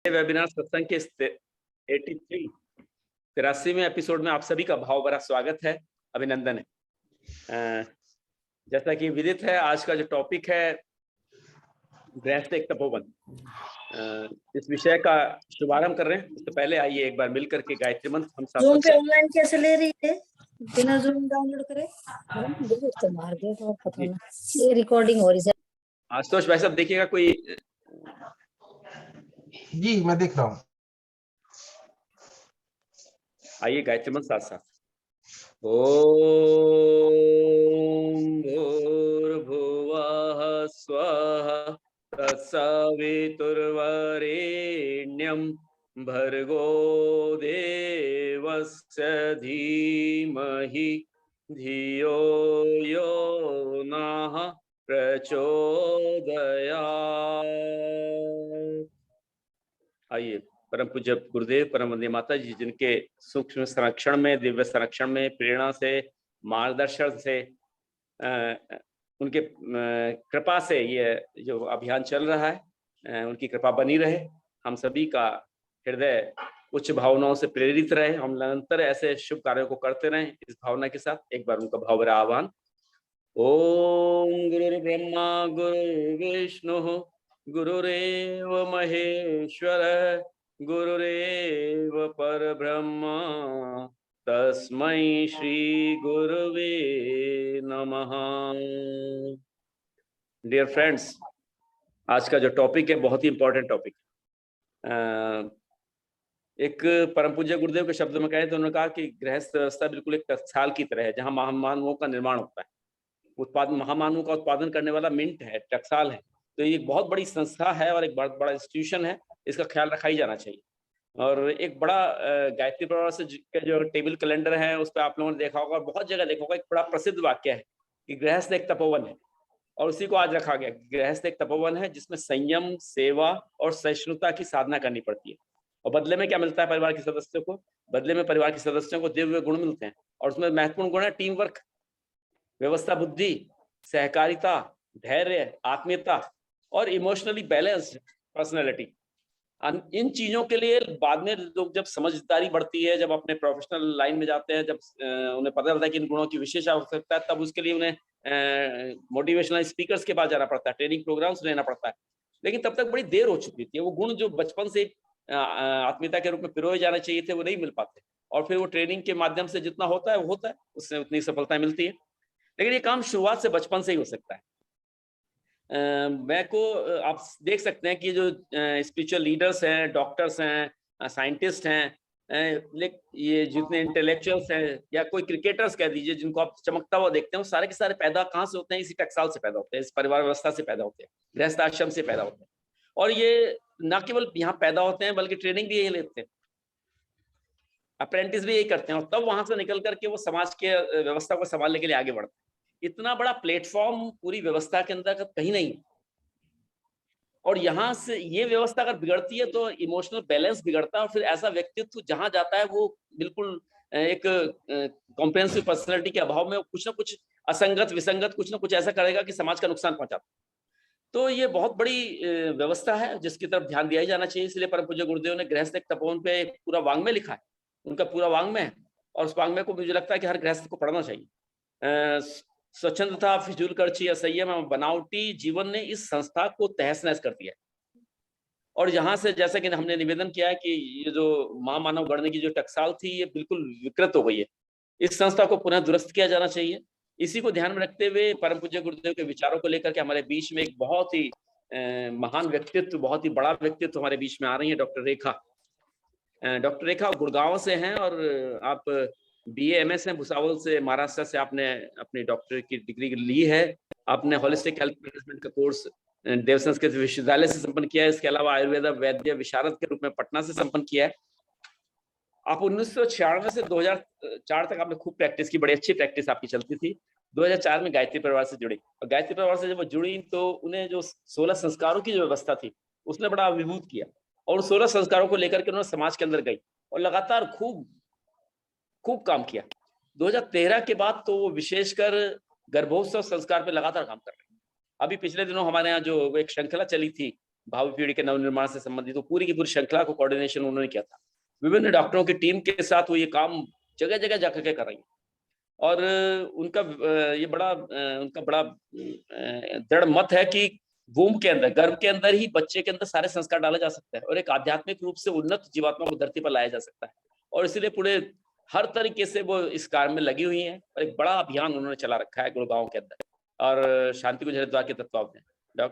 Webinar सत्संग के 83वें episode में आप सभी का भाव भरा स्वागत है, अभिनंदन है। जैसा कि विदित है, आज का जो टॉपिक है गृहस्थ एक तपोवन, इस विषय का शुभारंभ कर रहे हैं। उससे पहले आइए एक बार मिलकर के गायत्री मंत्र हम साथ जूम पे ऑनलाइन कैसे ले रही है? बिना जूम डाउनलोड करे तो मार दे तो पता ना ये रिकॉर्डिंग हो रही है। आशुतोष भाई साहब देखिएगा कोई। जी मैं देख रहा हूँ। आइए गायत्री मंत्र साथ साथ। ओम भूर्भुवः स्वः तत्सवितुर्वरेण्यं भर्गो देवस्य धीमहि धियो यो नः प्रचोदयात्। आइए परम पूज्य गुरुदेव परम वंदनीय माता जी, जिनके सूक्ष्म संरक्षण में, दिव्य संरक्षण में, प्रेरणा से, मार्गदर्शन से, उनके कृपा से ये जो अभियान चल रहा है, उनकी कृपा बनी रहे। हम सभी का हृदय उच्च भावनाओं से प्रेरित रहे। हम निरंतर ऐसे शुभ कार्यों को करते रहें इस भावना के साथ। एक बार उनका भाव भरा आह्वान। ओम गुरुर्ब्रह्मा गुरुर्विष्णु गुरुरेव महेश्वर गुरुरेव परब्रह्म तस्मै श्री गुरुवे नमः। डियर फ्रेंड्स, आज का जो टॉपिक है बहुत ही इंपॉर्टेंट टॉपिक है। एक परम पूज्य गुरुदेव के शब्दों में कहें तो उन्होंने कहा कि गृहस्थ व्यवस्था बिल्कुल एक टकसाल की तरह है, जहां महामानवों का निर्माण होता है। महामानवों का उत्पादन करने वाला मिंट है, टकसाल है। तो ये बहुत बड़ी संस्था है और एक बहुत बड़ा इंस्टीट्यूशन है, इसका ख्याल रखा ही जाना चाहिए। और एक बड़ा गायत्री परिवार से जो टेबल कैलेंडर है उस पर आप लोगों ने देखा होगा, बहुत जगह देखा होगा, एक बड़ा प्रसिद्ध वाक्य है कि गृहस्थ एक तपोवन है, और उसी को आज रखा गया। गृहस्थ एक तपोवन है जिसमें संयम, सेवा और सहिष्णुता की साधना करनी पड़ती है। और बदले में क्या मिलता है परिवार के सदस्यों को? बदले में परिवार के सदस्यों को दिव्य गुण मिलते हैं, और उसमें महत्वपूर्ण गुण है टीम वर्क, व्यवस्था बुद्धि, सहकारिता, धैर्य, आत्मीयता और इमोशनली बैलेंस्ड पर्सनैलिटी। इन चीजों के लिए बाद में लोग जब समझदारी बढ़ती है, जब अपने प्रोफेशनल लाइन में जाते हैं, जब उन्हें पता चलता है कि इन गुणों की विशेष आवश्यकता है, तब उसके लिए उन्हें मोटिवेशनल स्पीकर्स के पास जाना पड़ता है, ट्रेनिंग प्रोग्राम्स लेना पड़ता है। लेकिन तब तक बड़ी देर हो चुकी थी। वो गुण जो बचपन से आत्मीयता के रूप में पिरोए जाने चाहिए थे, वो नहीं मिल पाते, और फिर वो ट्रेनिंग के माध्यम से जितना होता है वो होता है, उससे उतनी सफलता मिलती है। लेकिन ये काम शुरुआत से बचपन से ही हो सकता है। मैं को आप देख सकते हैं कि जो स्पिरिचुअल लीडर्स हैं, डॉक्टर्स हैं, साइंटिस्ट हैं, ये जितने इंटेलेक्चुअल्स हैं, या कोई क्रिकेटर्स कह दीजिए जिनको आप चमकता हुआ देखते हैं, वो सारे के सारे पैदा कहाँ से होते हैं? इसी टकसाल से पैदा होते हैं, इस परिवार व्यवस्था से पैदा होते हैं, गृहस्थ आश्रम से पैदा होते हैं। और ये न केवल यहाँ पैदा होते हैं बल्कि ट्रेनिंग भी यही लेते हैं, अप्रेंटिस भी यही करते हैं, और तब वहां से निकल करके वो समाज के व्यवस्था को संभालने के लिए आगे बढ़ते हैं। इतना बड़ा प्लेटफॉर्म पूरी व्यवस्था के अंदर कहीं नहीं है। और यहाँ से ये व्यवस्था अगर बिगड़ती है तो इमोशनल बैलेंस बिगड़ता है, और फिर ऐसा व्यक्तित्व जहां जाता है वो बिल्कुल एक कॉम्प्रिहेंसिव पर्सनैलिटी के अभाव में कुछ ना कुछ असंगत विसंगत कुछ ना कुछ ऐसा करेगा कि समाज का नुकसान पहुंचाता। तो ये बहुत बड़ी व्यवस्था है जिसकी तरफ ध्यान दिया ही जाना चाहिए। इसलिए परम पूज्य गुरुदेव ने गृहस्थ एक तपोवन पे पूरा वाङ्मय लिखा है, उनका पूरा वाङ्मय है, और उस वाङ्मय को मुझे लगता है कि हर गृहस्थ को पढ़ना चाहिए। स्वच्छंदता, फिजूल खर्ची, असंयम एवं बनावटी जीवन ने इस संस्था को तहस नहस कर दिया। और यहाँ से जैसा कि हमने निवेदन किया है कि ये जो महामानव गढ़ने की जो टकसाल थी ये बिल्कुल विकृत हो गई है, इस संस्था को पुनः दुरुस्त किया जाना चाहिए। इसी को ध्यान में रखते हुए परम पूज्य गुरुदेव के विचारों को लेकर के हमारे बीच में एक बहुत ही महान व्यक्तित्व, बहुत ही बड़ा व्यक्तित्व हमारे बीच में आ रही है, डॉक्टर रेखा। डॉक्टर रेखा गुड़गांव से हैं, और आप BA MS हैं भुसावल से, महाराष्ट्र से आपने अपनी डॉक्टरेट की डिग्री ली है। आपने होलिस्टिक हेल्थ मैनेजमेंट का कोर्स देव संस्कृत विश्वविद्यालय से संपन्न किया है। इसके अलावा आयुर्वेद वैद्य विशारद के रूप में पटना से संपन्न किया है। आप 1996 से 2004 तक आपने खूब प्रैक्टिस की, बड़ी अच्छी प्रैक्टिस आपकी चलती थी। 2004 में गायत्री परिवार से जुड़ी, और गायत्री परिवार से जब वो जुड़ी तो उन्हें जो 16 संस्कारों की जो व्यवस्था थी उसने बड़ा अभिभूत किया, और 16 संस्कारों को लेकर के उन्होंने समाज के अंदर गई और लगातार खूब काम किया। 2013 के बाद तो वो विशेषकर गर्भोत्सव संस्कार पे लगातार काम कर रहे हैं। अभी पिछले दिनों हमारे यहाँ जो एक श्रृंखला चली थी भावी पीढ़ी के नवनिर्माण से संबंधित, तो पूरी की पूरी श्रृंखला को कोऑर्डिनेशन उन्होंने किया था। विभिन्न डॉक्टरों की टीम के साथ वो ये काम जगह-जगह जाकर के कर रही हैं। और उनका बड़ा दृढ़ मत है कि वूम्ब के अंदर, गर्भ के अंदर ही बच्चे के अंदर सारे संस्कार डाला जा सकता है और एक आध्यात्मिक रूप से उन्नत जीवात्मा को धरती पर लाया जा सकता है। और इसीलिए पूरे हर तरीके से वो इस कार्य में लगी हुई हैं और एक बड़ा अभियान उन्होंने चला रखा है गुड़गांव के अंदर और शांति कुंज हरिद्वार के तत्वावधान में।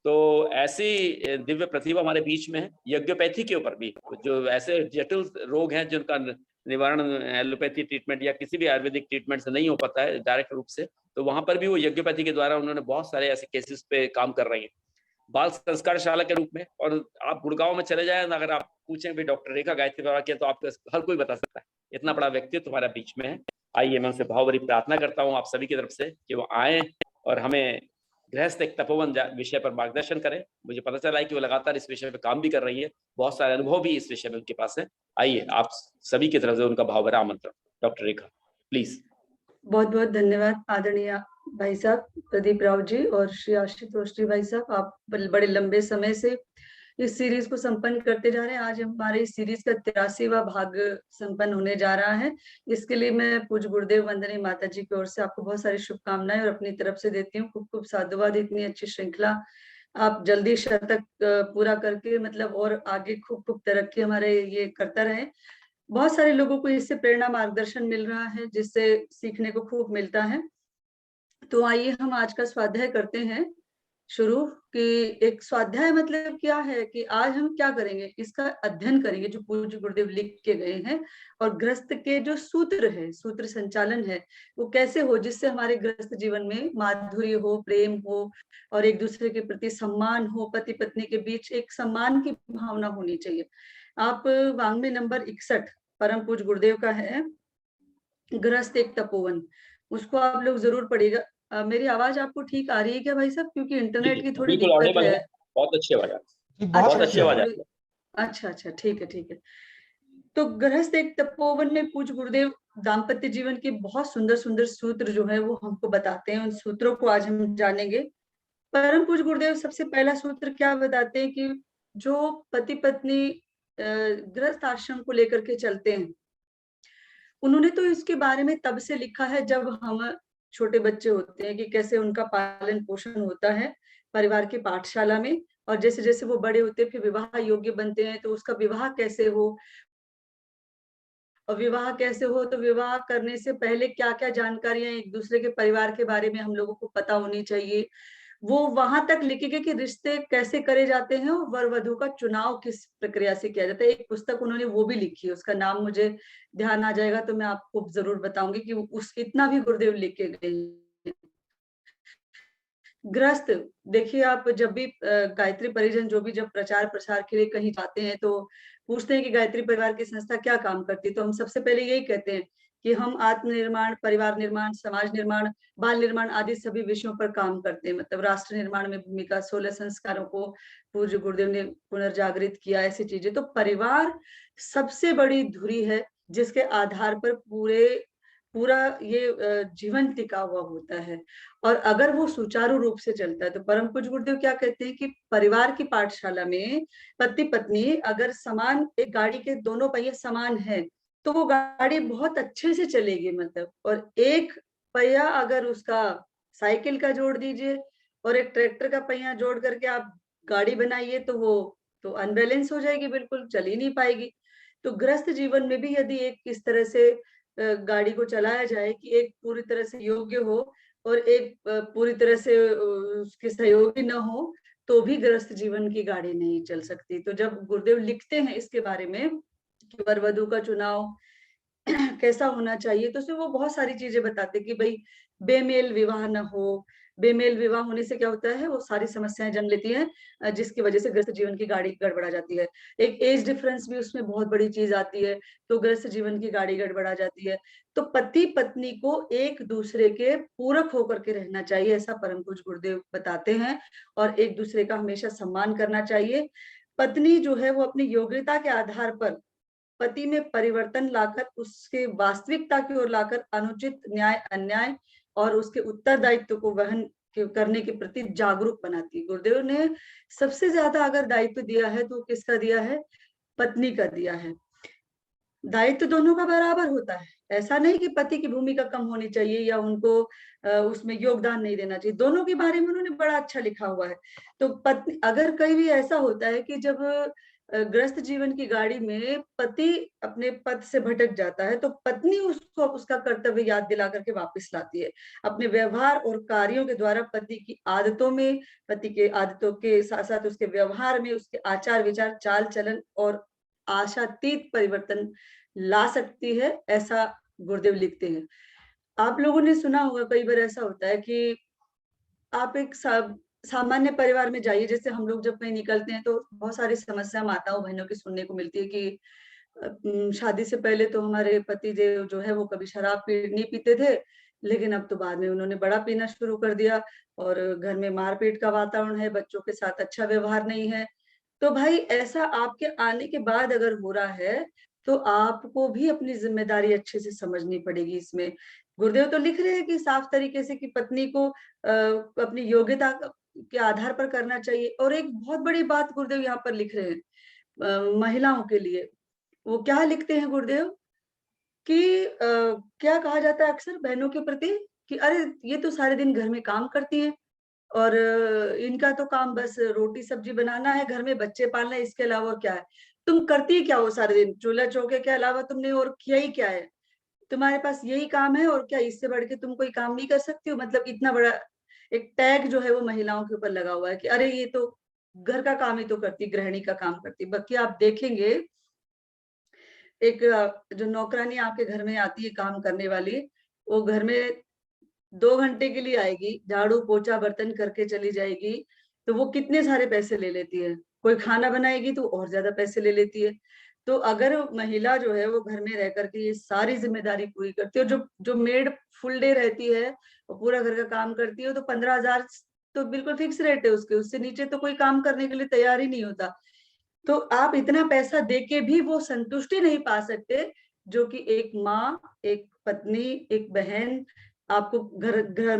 तो ऐसी दिव्य प्रतिभा हमारे बीच में है। यज्ञोपैथी के ऊपर भी जो ऐसे जटिल रोग हैं जिनका निवारण एलोपैथी ट्रीटमेंट या किसी भी आयुर्वेदिक ट्रीटमेंट से नहीं हो पाता है डायरेक्ट रूप से, तो वहां पर भी वो यज्ञोपैथी के द्वारा उन्होंने बहुत सारे ऐसे केसेस पे काम कर रही हैं बाल संस्कारशाला के रूप में। और आप गुड़गांव में चले जाए, अगर आप पूछें भी डॉक्टर रेखा गायत्री बाबा के, तो आपको हर कोई बता सकता है। इतना बड़ा व्यक्तित्व तुम्हारा बीच में है। आइए, मैं उनसे भावभरी प्रार्थना करता हूँ आप सभी की तरफ से कि वो आए और हमें गृहस्थ एक तपोवन विषय पर मार्गदर्शन करें। मुझे पता चला है कि वो लगातार इस विषय पर काम भी कर रही है, बहुत सारे अनुभव भी इस विषय में उनके पास है। आइए, आप सभी की तरफ से उनका भावभरा आमंत्रण। Doctor Rekha, please. बहुत बहुत धन्यवाद आदरणीय भाई साहब प्रदीप राव जी और श्री आशुतोष जी भाई साहब। आप बड़े लंबे समय से इस सीरीज को संपन्न करते जा रहे हैं। आज हमारे इस सीरीज का 83वां भाग संपन्न होने जा रहा है। इसके लिए मैं पूज्य गुरुदेव वंदनीय माता जी की ओर से आपको बहुत सारी शुभकामनाएं और अपनी तरफ से देती हूँ। खूब खूब साधुवाद। इतनी अच्छी श्रृंखला आप जल्दी शतक पूरा करके मतलब और आगे खूब खूब तरक्की हमारे ये करता रहे। बहुत सारे लोगों को इससे प्रेरणा मार्गदर्शन मिल रहा है, जिससे सीखने को खूब मिलता है। तो आइए हम आज का स्वाध्याय करते हैं शुरू। कि एक स्वाध्याय मतलब क्या है कि आज हम क्या करेंगे, इसका अध्ययन करेंगे जो पूज्य गुरुदेव लिख के गए हैं। और गृहस्थ के जो सूत्र है, सूत्र संचालन है, वो कैसे हो जिससे हमारे गृहस्थ जीवन में माधुर्य हो, प्रेम हो और एक दूसरे के प्रति सम्मान हो। पति पत्नी के बीच एक सम्मान की भावना होनी चाहिए। आप वांग्मय नंबर 61 परम पूज्य गुरुदेव का है, गृहस्थ एक तपोवन, उसको आप लोग जरूर पढ़िएगा। मेरी आवाज आपको ठीक आ रही है क्या भाई साहब? क्योंकि इंटरनेट की थोड़ी दिक्कत है। बहुत अच्छी आवाज बहुत अच्छी आवाज। अच्छा, ठीक है। तो गृहस्थ एक तपोवन में पूज्य गुरुदेव दाम्पत्य जीवन के बहुत सुंदर सुंदर सूत्र जो है वो हमको बताते हैं। उन सूत्रों को आज हम जानेंगे। परम पूज्य गुरुदेव सबसे पहला सूत्र क्या बताते हैं कि जो पति पत्नी गृहस्थ आश्रम को लेकर के चलते हैं, उन्होंने तो इसके बारे में तब से लिखा है जब हम छोटे बच्चे होते हैं कि कैसे उनका पालन पोषण होता है परिवार की पाठशाला में। और जैसे जैसे वो बड़े होते हैं फिर विवाह योग्य बनते हैं तो उसका विवाह कैसे हो, और विवाह कैसे हो तो विवाह करने से पहले क्या क्या जानकारियां एक दूसरे के परिवार के बारे में हम लोगों को पता होनी चाहिए। वो वहां तक लिखेंगे कि रिश्ते कैसे करे जाते हैं और वर वधु का चुनाव किस प्रक्रिया से किया जाता है। एक पुस्तक उन्होंने वो भी लिखी है, उसका नाम मुझे ध्यान आ जाएगा तो मैं आपको जरूर बताऊंगी कि उस इतना भी गुरुदेव लिख के गए। ग्रस्त, देखिए आप जब भी गायत्री परिजन जो भी जब प्रचार प्रसार के लिए कहीं जाते हैं तो पूछते हैं कि गायत्री परिवार की संस्था क्या काम करती है, तो हम सबसे पहले यही कहते हैं कि हम आत्मनिर्माण, परिवार निर्माण, समाज निर्माण, बाल निर्माण आदि सभी विषयों पर काम करते हैं। मतलब राष्ट्र निर्माण में भूमिका, 16 संस्कारों को पूज्य गुरुदेव ने पुनर्जागृत किया, ऐसी चीजें। तो परिवार सबसे बड़ी धुरी है जिसके आधार पर पूरा ये जीवन टिका हुआ होता है। और अगर वो सुचारू रूप से चलता है तो परम पूज्य गुरुदेव क्या कहते हैं कि परिवार की पाठशाला में पति पत्नी अगर समान, एक गाड़ी के दोनों पहिए समान है तो वो गाड़ी बहुत अच्छे से चलेगी। मतलब और एक पहिया अगर उसका साइकिल का जोड़ दीजिए और एक ट्रैक्टर का पहिया जोड़ करके आप गाड़ी बनाइए तो वो तो अनबैलेंस हो जाएगी, बिल्कुल चल ही नहीं पाएगी। तो गृहस्थ जीवन में भी यदि एक इस तरह से गाड़ी को चलाया जाए कि एक पूरी तरह से योग्य हो और एक पूरी तरह से उसके सहयोगी न हो तो भी गृहस्थ जीवन की गाड़ी नहीं चल सकती। तो जब गुरुदेव लिखते हैं इसके बारे में कि वर वधु का चुनाव कैसा होना चाहिए तो उसमें वो बहुत सारी चीजें बताते कि भाई बेमेल विवाह न हो। बेमेल विवाह होने से क्या होता है, वो सारी समस्याएं जन्म लेती हैं जिसकी वजह से गृहस्थ जीवन की गाड़ी गड़बड़ा जाती है। एक एज डिफरेंस भी उसमें बहुत बड़ी चीज आती है, तो गृहस्थ जीवन की गाड़ी गड़बड़ा जाती है। तो पति पत्नी को एक दूसरे के पूरक होकर के रहना चाहिए, ऐसा परम पूज्य गुरुदेव बताते हैं। और एक दूसरे का हमेशा सम्मान करना चाहिए। पत्नी जो है वो अपनी योग्यता के आधार पर पति में परिवर्तन लाकर उसके वास्तविकता की ओर लाकर अनुचित न्याय अन्याय और उसके उत्तरदायित्व को वहन करने के प्रति जागरूक बनाती है। गुरुदेव ने सबसे ज्यादा अगर दायित्व दिया है तो किसका दिया है? पत्नी का दिया है। दायित्व दोनों का बराबर होता है, ऐसा नहीं कि पति की भूमिका कम होनी चाहिए या उनको उसमें योगदान नहीं देना चाहिए। दोनों के बारे में उन्होंने बड़ा अच्छा लिखा हुआ है। तो पत्नी, अगर कहीं भी ऐसा होता है कि जब ग्रस्त जीवन की गाड़ी में पति अपने पद से भटक जाता है, तो पत्नी उसको उसका कर्तव्य याद दिला करके वापस लाती है। अपने व्यवहार और कार्यों के द्वारा पति की आदतों में, पति के आदतों के साथ साथ उसके व्यवहार में, उसके आचार विचार, चाल चलन और आशातीत परिवर्तन ला सकती है, ऐसा गुरुदेव लिखते हैं। आप लोगों ने सुना होगा, कई बार ऐसा होता है कि आप एक सामान्य परिवार में जाइए, जैसे हम लोग जब कहीं निकलते हैं तो बहुत सारी समस्या माताओं बहनों की सुनने को मिलती है कि शादी से पहले तो हमारे पति देव जो है वो कभी शराब नहीं पीते थे, लेकिन अब तो बाद में उन्होंने बड़ा पीना शुरू कर दिया और घर में मारपीट का वातावरण है, बच्चों के साथ अच्छा व्यवहार नहीं है। तो भाई ऐसा आपके आने के बाद अगर हो रहा है, तो आपको भी अपनी जिम्मेदारी अच्छे से समझनी पड़ेगी इसमें। गुरुदेव तो लिख रहे हैं कि साफ तरीके से कि पत्नी को अपनी योग्यता के आधार पर करना चाहिए। और एक बहुत बड़ी बात गुरुदेव यहाँ पर लिख रहे हैं महिलाओं के लिए। वो क्या लिखते हैं गुरुदेव कि क्या कहा जाता है अक्सर बहनों के प्रति कि अरे ये तो सारे दिन घर में काम करती है और इनका तो काम बस रोटी सब्जी बनाना है, घर में बच्चे पालना है, इसके अलावा क्या है? तुम करती क्या हो सारे दिन? चूल्हा चौके के अलावा तुमने और किया ही क्या है? तुम्हारे पास यही काम है और क्या इससे बढ़ के तुम कोई काम नहीं कर सकती हो? मतलब इतना बड़ा एक टैग जो है वो महिलाओं के ऊपर लगा हुआ है कि अरे ये तो घर का काम ही तो करती, गृहिणी का काम करती। बाकी आप देखेंगे एक जो नौकरानी आपके घर में आती है काम करने वाली, वो घर में 2 घंटे के लिए आएगी, झाड़ू पोछा बर्तन करके चली जाएगी, तो वो कितने सारे पैसे ले लेती है। कोई खाना बनाएगी तो और ज्यादा पैसे ले लेती है। तो अगर महिला जो है वो घर में रह करके ये सारी जिम्मेदारी पूरी करती है, और जो जो मेड फुल डे रहती है और पूरा घर का काम करती है, तो 15,000 तो बिल्कुल फिक्स रेट है उसके, उससे नीचे तो कोई काम करने के लिए तैयार ही नहीं होता। तो आप इतना पैसा देके भी वो संतुष्टि नहीं पा सकते जो कि एक माँ, एक पत्नी, एक बहन आपको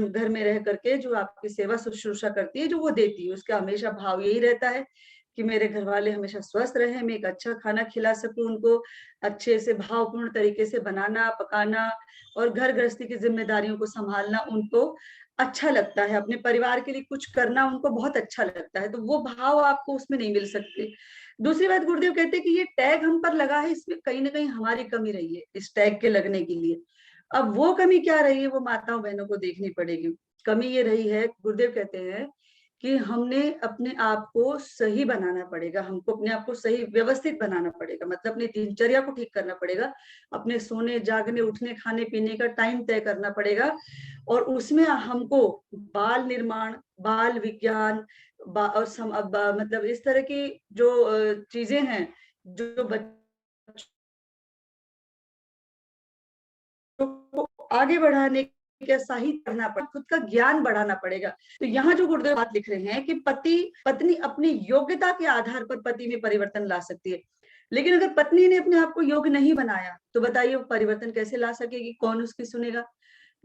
घर में रह करके जो आपकी सेवा शुश्रूषा करती है, जो वो देती है। उसका हमेशा भाव यही रहता है कि मेरे घर वाले हमेशा स्वस्थ रहे, मैं एक अच्छा खाना खिला सकूं उनको, अच्छे से भावपूर्ण तरीके से बनाना पकाना और घर गृहस्थी की जिम्मेदारियों को संभालना उनको अच्छा लगता है, अपने परिवार के लिए कुछ करना उनको बहुत अच्छा लगता है। तो वो भाव आपको उसमें नहीं मिल सकते। दूसरी बात गुरुदेव कहते हैं कि ये टैग हम पर लगा है, इसमें कहीं ना कहीं हमारी कमी रही है इस टैग के लगने के लिए। अब वो कमी क्या रही है वो माताओं बहनों को देखनी पड़ेगी। कमी ये रही है, गुरुदेव कहते हैं कि हमने अपने आप को सही बनाना पड़ेगा, हमको अपने आप को सही व्यवस्थित बनाना पड़ेगा, मतलब अपनी दिनचर्या को ठीक करना पड़ेगा, अपने सोने जागने उठने खाने पीने का टाइम तय करना पड़ेगा। और उसमें हमको बाल निर्माण, बाल विज्ञान और मतलब इस तरह की जो चीजें हैं जो बच्चों को आगे बढ़ाने का सही करना पड़ेगा, खुद का ज्ञान बढ़ाना पड़ेगा। तो यहाँ जो गुरुदेव बात लिख रहे हैं कि पत्नी अपनी योग्यता के आधार पर पति में परिवर्तन ला सकती है, लेकिन अगर पत्नी ने अपने आप को योग्य नहीं बनाया तो बताइए वो परिवर्तन कैसे ला सकेगी? कौन उसकी सुनेगा?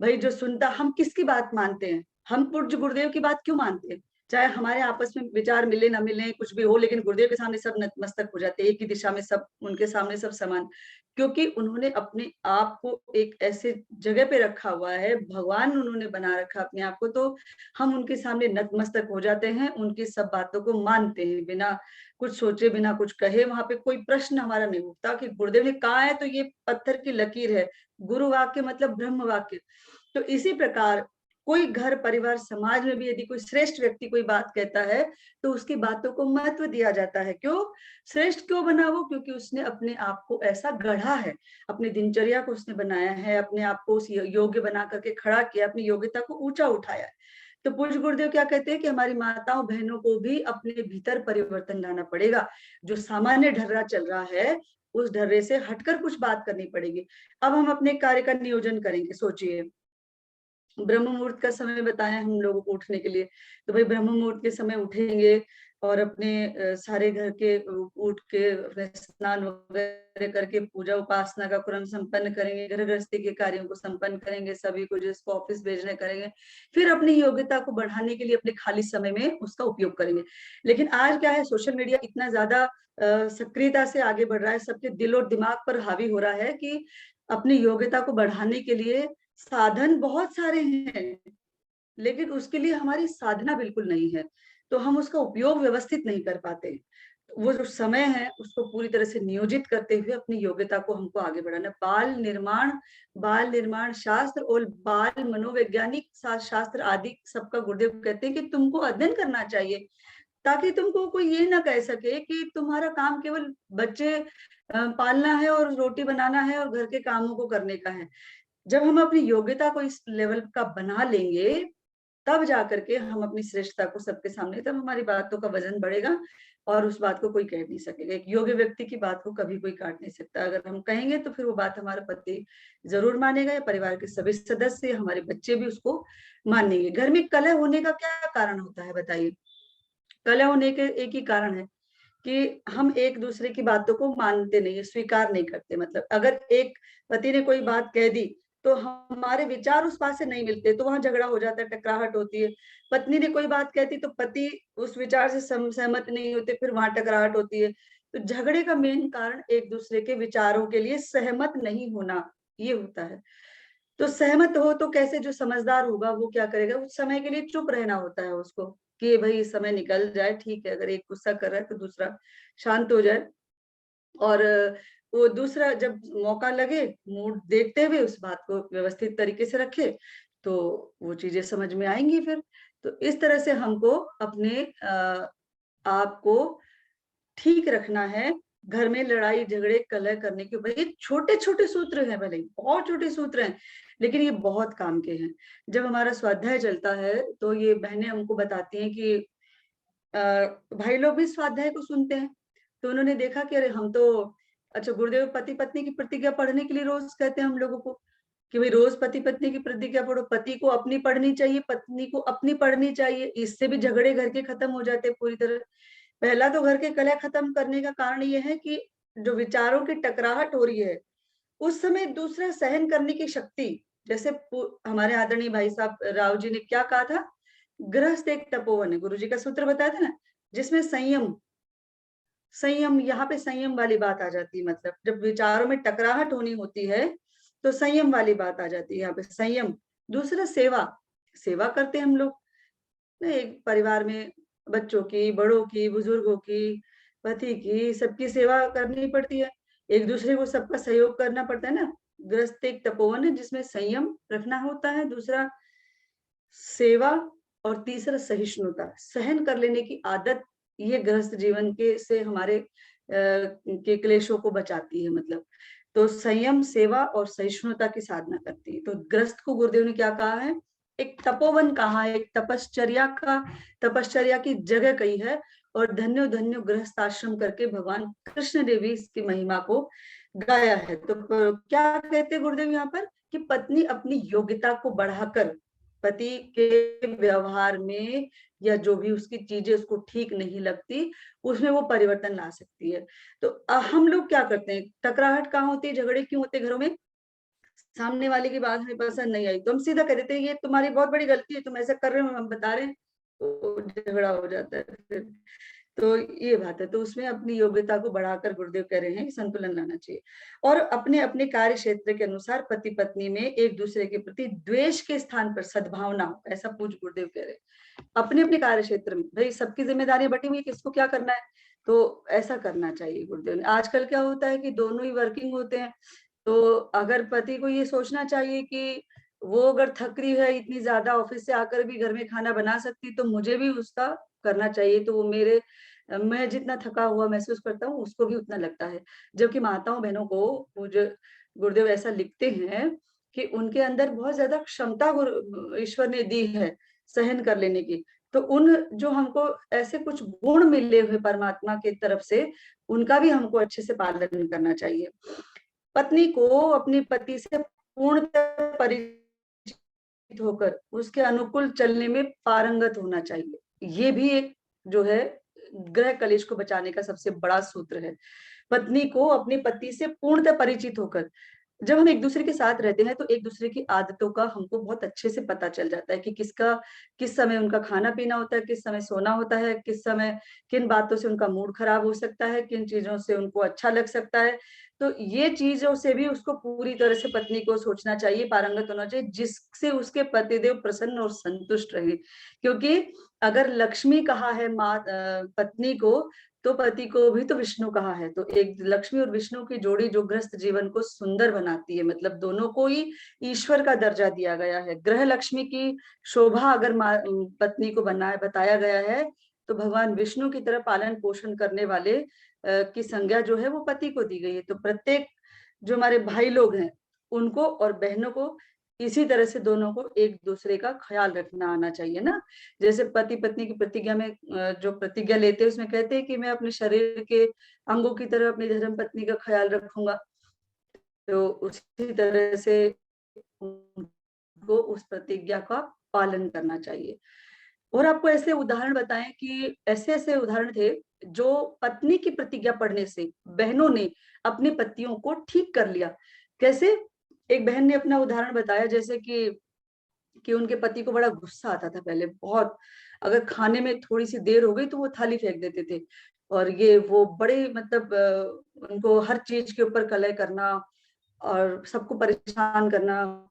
भाई जो सुनता, हम किसकी बात मानते हैं? हम पूज्य गुरुदेव की बात क्यों मानते हैं? चाहे हमारे आपस में विचार मिले ना मिले कुछ भी हो, लेकिन गुरुदेव के सामने सब नतमस्तक हो जाते हैं, एक ही दिशा में सब, उनके सामने सब समान, क्योंकि उन्होंने अपने आप को एक ऐसे जगह पे रखा हुआ है, भगवान उन्होंने बना रखा अपने आप को, तो हम उनके सामने नतमस्तक हो जाते हैं, उनकी सब बातों को मानते हैं बिना कुछ सोचे बिना कुछ कहे। वहां पे कोई प्रश्न हमारा नहीं उठता कि गुरुदेव ने कहा है तो ये पत्थर की लकीर है। गुरु वाक्य मतलब ब्रह्म वाक्य। तो इसी प्रकार कोई घर परिवार समाज में भी यदि कोई श्रेष्ठ व्यक्ति कोई बात कहता है तो उसकी बातों को महत्व दिया जाता है। क्यों श्रेष्ठ क्यों बना वो? क्योंकि उसने अपने आप को ऐसा गढ़ा है, अपनी दिनचर्या को उसने बनाया है, अपने आप को उस योग्य बना करके खड़ा किया, अपनी योग्यता को ऊंचा उठाया है। तो पूज्य गुरुदेव क्या कहते हैं कि हमारी माताओं बहनों को भी अपने भीतर परिवर्तन लाना पड़ेगा। जो सामान्य ढर्रा चल रहा है उस ढर्रे से हटकर कुछ बात करनी पड़ेगी। अब हम अपने कार्य का नियोजन करेंगे। सोचिए, ब्रह्म मुहूर्त का समय बताया हम लोगों को उठने के लिए, तो भाई ब्रह्म मुहूर्त के समय उठेंगे और अपने सारे घर के उठ के अपने स्नान वगैरह करके पूजा उपासना का क्रम संपन्न करेंगे, घर गृहस्थी के कार्यों को संपन्न करेंगे, सभी को जिसको ऑफिस भेजने करेंगे, फिर अपनी योग्यता को बढ़ाने के लिए अपने खाली समय में उसका उपयोग करेंगे। लेकिन आज क्या है, सोशल मीडिया इतना ज्यादा सक्रियता से आगे बढ़ रहा है, सबके दिल और दिमाग पर हावी हो रहा है कि अपनी योग्यता को बढ़ाने के लिए साधन बहुत सारे हैं, लेकिन उसके लिए हमारी साधना बिल्कुल नहीं है, तो हम उसका उपयोग व्यवस्थित नहीं कर पाते। वो जो समय है उसको पूरी तरह से नियोजित करते हुए अपनी योग्यता को हमको आगे बढ़ाना। बाल निर्माण शास्त्र और बाल मनोवैज्ञानिक शास्त्र आदि सबका गुरुदेव कहते हैं कि तुमको अध्ययन करना चाहिए, ताकि तुमको कोई ये ना कह सके कि तुम्हारा काम केवल बच्चे पालना है और रोटी बनाना है और घर के कामों को करने का है। जब हम अपनी योग्यता को इस लेवल का बना लेंगे, तब जाकर के हम अपनी श्रेष्ठता को सबके सामने, तब हमारी बातों का वजन बढ़ेगा और उस बात को कोई कह नहीं सकेगा। एक योग्य व्यक्ति की बात को कभी कोई काट नहीं सकता। अगर हम कहेंगे तो फिर वो बात हमारा पति जरूर मानेगा, या परिवार के सभी सदस्य, हमारे बच्चे भी उसको मानेंगे। घर में कलह होने का क्या कारण होता है बताइए? कलह होने के एक ही कारण है कि हम एक दूसरे की बातों को मानते नहीं है, स्वीकार नहीं करते। मतलब अगर एक पति ने कोई बात कह दी तो हमारे विचार उस बात से नहीं मिलते, तो वहां झगड़ा हो जाता है, टकराहट होती है। पत्नी ने कोई बात कहती तो पति उस विचार से सहमत नहीं होते, फिर वहां टकराहट होती है। तो झगड़े का मेन कारण एक दूसरे के विचारों के लिए सहमत नहीं होना, ये होता है। तो सहमत हो तो कैसे, जो समझदार होगा वो क्या करेगा, उस समय के लिए चुप रहना होता है उसको, कि भाई समय निकल जाए, ठीक है। अगर एक गुस्सा कर रहा है तो दूसरा शांत हो जाए, और वो दूसरा जब मौका लगे मूड देखते हुए उस बात को व्यवस्थित तरीके से रखे, तो वो चीजें समझ में आएंगी फिर। तो इस तरह से हमको अपने आप को ठीक रखना है। घर में लड़ाई झगड़े कलह करने के ये छोटे छोटे सूत्र हैं, भले ही बहुत छोटे सूत्र हैं, लेकिन ये बहुत काम के हैं। जब हमारा स्वाध्याय चलता है तो ये बहनें हमको बताती हैं कि भाई लोग भी स्वाध्याय को सुनते हैं, तो उन्होंने देखा कि अरे हम तो, अच्छा गुरुदेव पति पत्नी की प्रतिज्ञा पढ़ने के लिए रोज कहते हैं हम लोगों को कि भाई रोज पति पत्नी की प्रतिज्ञा पढ़ो। पति को अपनी पढ़नी चाहिए, पत्नी को अपनी पढ़नी चाहिए, इससे भी झगड़े घर के खत्म हो जाते हैं पूरी तरह। पहला तो घर के कलह खत्म करने का कारण ये है कि जो विचारों की टकराहट हो रही है उस समय दूसरा सहन करने की शक्ति, जैसे हमारे आदरणीय भाई साहब राव जी ने क्या कहा था, गृहस्थ एक तपोवन है, गुरु जी का सूत्र बताया था ना, जिसमें संयम यहाँ पे संयम वाली बात आ जाती है। मतलब जब विचारों में टकराहट होनी होती है तो संयम वाली बात आ जाती है यहाँ पे, संयम। दूसरा सेवा करते हैं हम लोग एक परिवार में, बच्चों की, बड़ों की, बुजुर्गों की, पति की, सबकी सेवा करनी पड़ती है, एक दूसरे को सबका सहयोग करना पड़ता है ना। गृहस्थ एक तपोवन है जिसमें संयम रखना होता है, दूसरा सेवा, और तीसरा सहिष्णुता, सहन कर लेने की आदत। ये गृहस्थ जीवन के से हमारे के क्लेशों को बचाती है। मतलब तो संयम, सेवा और सहिष्णुता की साधना करती है। तो गृहस्थ को गुरुदेव ने क्या कहा है, एक तपोवन कहा है, एक तपश्चर्या की जगह कही है। और धन्यो धन्यो गृहस्थ आश्रम करके भगवान कृष्ण देव इसकी महिमा को गाया है। तो क्या कहते हैं गुरुदेव यहाँ पर, कि पत्नी अपनी योग्यता को बढ़ाकर पति के व्यवहार में या जो भी उसकी चीजें उसको ठीक नहीं लगती उसमें वो परिवर्तन ला सकती है। तो हम लोग क्या करते हैं, टकराहट कहाँ होती है, झगड़े क्यों होते हैं घरों में, सामने वाले की बात हमें पसंद नहीं आई तो हम सीधा कह देते हैं ये तुम्हारी बहुत बड़ी गलती है, तुम ऐसा कर रहे हो, हम बता रहे हैं, तो झगड़ा हो जाता है फिर। तो ये बात है। तो उसमें अपनी योग्यता को बढ़ाकर गुरुदेव कह रहे हैं कि संतुलन लाना चाहिए, और अपने अपने कार्य क्षेत्र के अनुसार पति पत्नी में एक दूसरे के प्रति द्वेष के स्थान पर सद्भावना हो, ऐसा पूज्य गुरुदेव कह रहे हैं। अपने अपने कार्य क्षेत्र में भाई सबकी जिम्मेदारियां बटी हुई है, किसको क्या करना है, तो ऐसा करना चाहिए गुरुदेव ने। आजकल क्या होता है कि दोनों ही वर्किंग होते हैं, तो अगर पति को ये सोचना चाहिए कि वो अगर थक रही है इतनी ज्यादा ऑफिस से आकर भी घर में खाना बना सकती, तो मुझे भी उसका करना चाहिए, तो वो मैं जितना थका हुआ महसूस करता हूँ उसको भी उतना लगता है। जबकि माताओं बहनों को गुरुदेव ऐसा लिखते हैं कि उनके अंदर बहुत ज्यादा क्षमता ईश्वर ने दी है सहन कर लेने की। तो उन जो हमको ऐसे कुछ गुण मिले हुए परमात्मा की तरफ से, उनका भी हमको अच्छे से पालन करना चाहिए। पत्नी को अपने पति से पूर्णतः परिचित होकर उसके अनुकूल चलने में पारंगत होना चाहिए। ये भी एक जो है गृह कलेश को बचाने का सबसे बड़ा सूत्र है। पत्नी को अपने पति से पूर्णतः परिचित होकर, जब हम एक दूसरे के साथ रहते हैं तो एक दूसरे की आदतों का हमको बहुत अच्छे से पता चल जाता है कि किस समय उनका खाना पीना होता है, किस समय सोना होता है, किस समय किन बातों से उनका मूड खराब हो सकता है, किन चीजों से उनको अच्छा लग सकता है। तो ये चीजों से भी उसको पूरी तरह से पत्नी को सोचना चाहिए, पारंगत होना चाहिए, जिससे उसके पतिदेव प्रसन्न और संतुष्ट रहे। क्योंकि अगर लक्ष्मी कहा है पत्नी को, तो पति को भी तो विष्णु कहा है। तो एक लक्ष्मी और विष्णु की जोड़ी जो गृहस्थ जीवन को सुंदर बनाती है, मतलब दोनों को ही ईश्वर का दर्जा दिया गया है। ग्रह लक्ष्मी की शोभा अगर पत्नी को बताया गया है, तो भगवान विष्णु की तरह पालन पोषण करने वाले की संज्ञा जो है वो पति को दी गई है। तो प्रत्येक जो हमारे भाई लोग हैं उनको और बहनों को इसी तरह से दोनों को एक दूसरे का ख्याल रखना आना चाहिए ना। जैसे पति पत्नी की प्रतिज्ञा में जो प्रतिज्ञा लेते हैं उसमें कहते हैं कि मैं अपने शरीर के अंगों की तरह अपनी धर्म पत्नी का ख्याल रखूंगा। तो उसी तरह से उनको उस प्रतिज्ञा का पालन करना चाहिए। और आपको ऐसे उदाहरण बताएं कि ऐसे ऐसे उदाहरण थे जो पत्नी की प्रतिज्ञा पढ़ने से बहनों ने अपने पतियों को ठीक कर लिया। कैसे? एक बहन ने अपना उदाहरण बताया, जैसे कि उनके पति को बड़ा गुस्सा आता था पहले बहुत, अगर खाने में थोड़ी सी देर हो गई तो वो थाली फेंक देते थे। और ये वो बड़े मतलब उनको हर चीज के ऊपर कलह करना और सबको परेशान करना।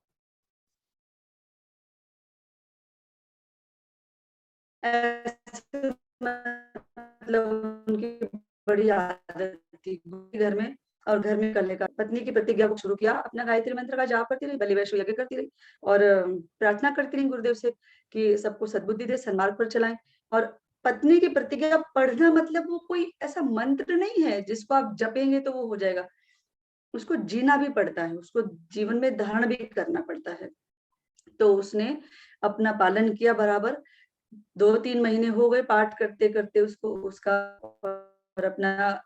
ऐसे मतलब उनकी बड़ी आदत थी घर में। और घर में करने का पत्नी की प्रतिज्ञा को शुरू किया, अपना गायत्री मंत्र का जाप करती रही, बलि वैश्व यज्ञ करती रही और प्रार्थना करती रही गुरुदेव से कि सबको सद्बुद्धि दे, सन्मार्ग पर चलाएं। और पत्नी की प्रतिज्ञा पढ़ना मतलब वो कोई ऐसा मंत्र नहीं है जिसको आप जपेंगे तो वो हो जाएगा। उसको जीना भी पड़ता है, उसको जीवन में धारण भी करना पड़ता है। तो उसने अपना पालन किया बराबर। 2-3 महीने हो गए पाठ करते करते उसको, उसका और अपना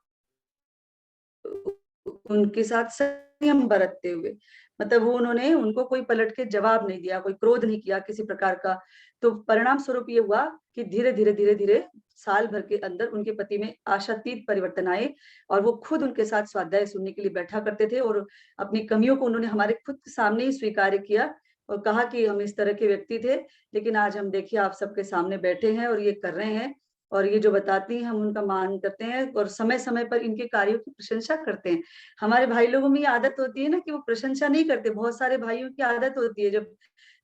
उनके साथ संयम बरतते हुए, मतलब वो उन्होंने उनको कोई पलट के जवाब नहीं दिया, कोई क्रोध नहीं किया किसी प्रकार का। तो परिणाम स्वरूप ये हुआ कि धीरे धीरे साल भर के अंदर उनके पति में आशातीत परिवर्तन आए और वो खुद उनके साथ स्वाध्याय सुनने के लिए बैठा करते थे और अपनी कमियों को उन्होंने हमारे खुद सामने ही स्वीकार किया और कहा कि हम इस तरह के व्यक्ति थे, लेकिन आज हम देखिए आप सबके सामने बैठे हैं और ये कर रहे हैं और ये जो बताती हैं हम उनका मान करते हैं और समय समय पर इनके कार्यों की प्रशंसा करते हैं। हमारे भाई लोगों में ये आदत होती है ना कि वो प्रशंसा नहीं करते, बहुत सारे भाइयों की आदत होती है जब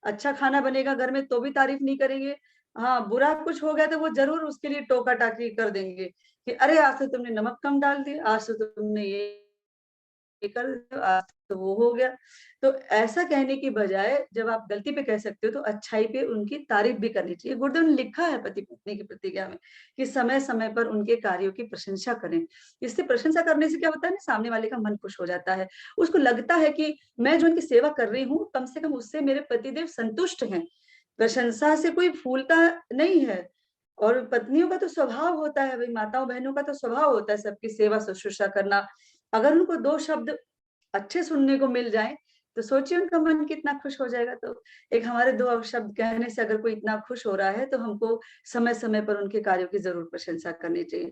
अच्छा खाना बनेगा घर में तो भी तारीफ नहीं करेंगे, हाँ बुरा कुछ हो गया तो वो जरूर उसके लिए टोका टाकी कर देंगे कि अरे आज तो तुमने नमक कम डाल दिया, आज तो तुमने ये कर दिया, आज तो वो हो गया। तो ऐसा कहने की बजाय जब आप गलती पे कह सकते हो तो अच्छाई पे उनकी तारीफ भी करनी चाहिए। गुरुदेव ने लिखा है पति पत्नी की प्रतिज्ञा में कि समय समय पर उनके कार्यों की प्रशंसा करें। इससे प्रशंसा करने से क्या होता है ना, सामने वाले का मन खुश हो जाता है, उसको लगता है कि मैं जो उनकी सेवा कर रही हूँ कम से कम उससे मेरे पतिदेव संतुष्ट हैं। प्रशंसा से कोई फूलता नहीं है। और पत्नियों का तो स्वभाव होता है, भाई माताओं बहनों का तो स्वभाव होता है सबकी सेवा शुश्रूषा करना। अगर उनको 2 शब्द अच्छे सुनने को मिल जाए तो सोचिए उनका मन कितना खुश हो जाएगा। तो एक हमारे 2 शब्द कहने से अगर कोई इतना खुश हो रहा है तो हमको समय समय पर उनके कार्यों की जरूर प्रशंसा करनी चाहिए।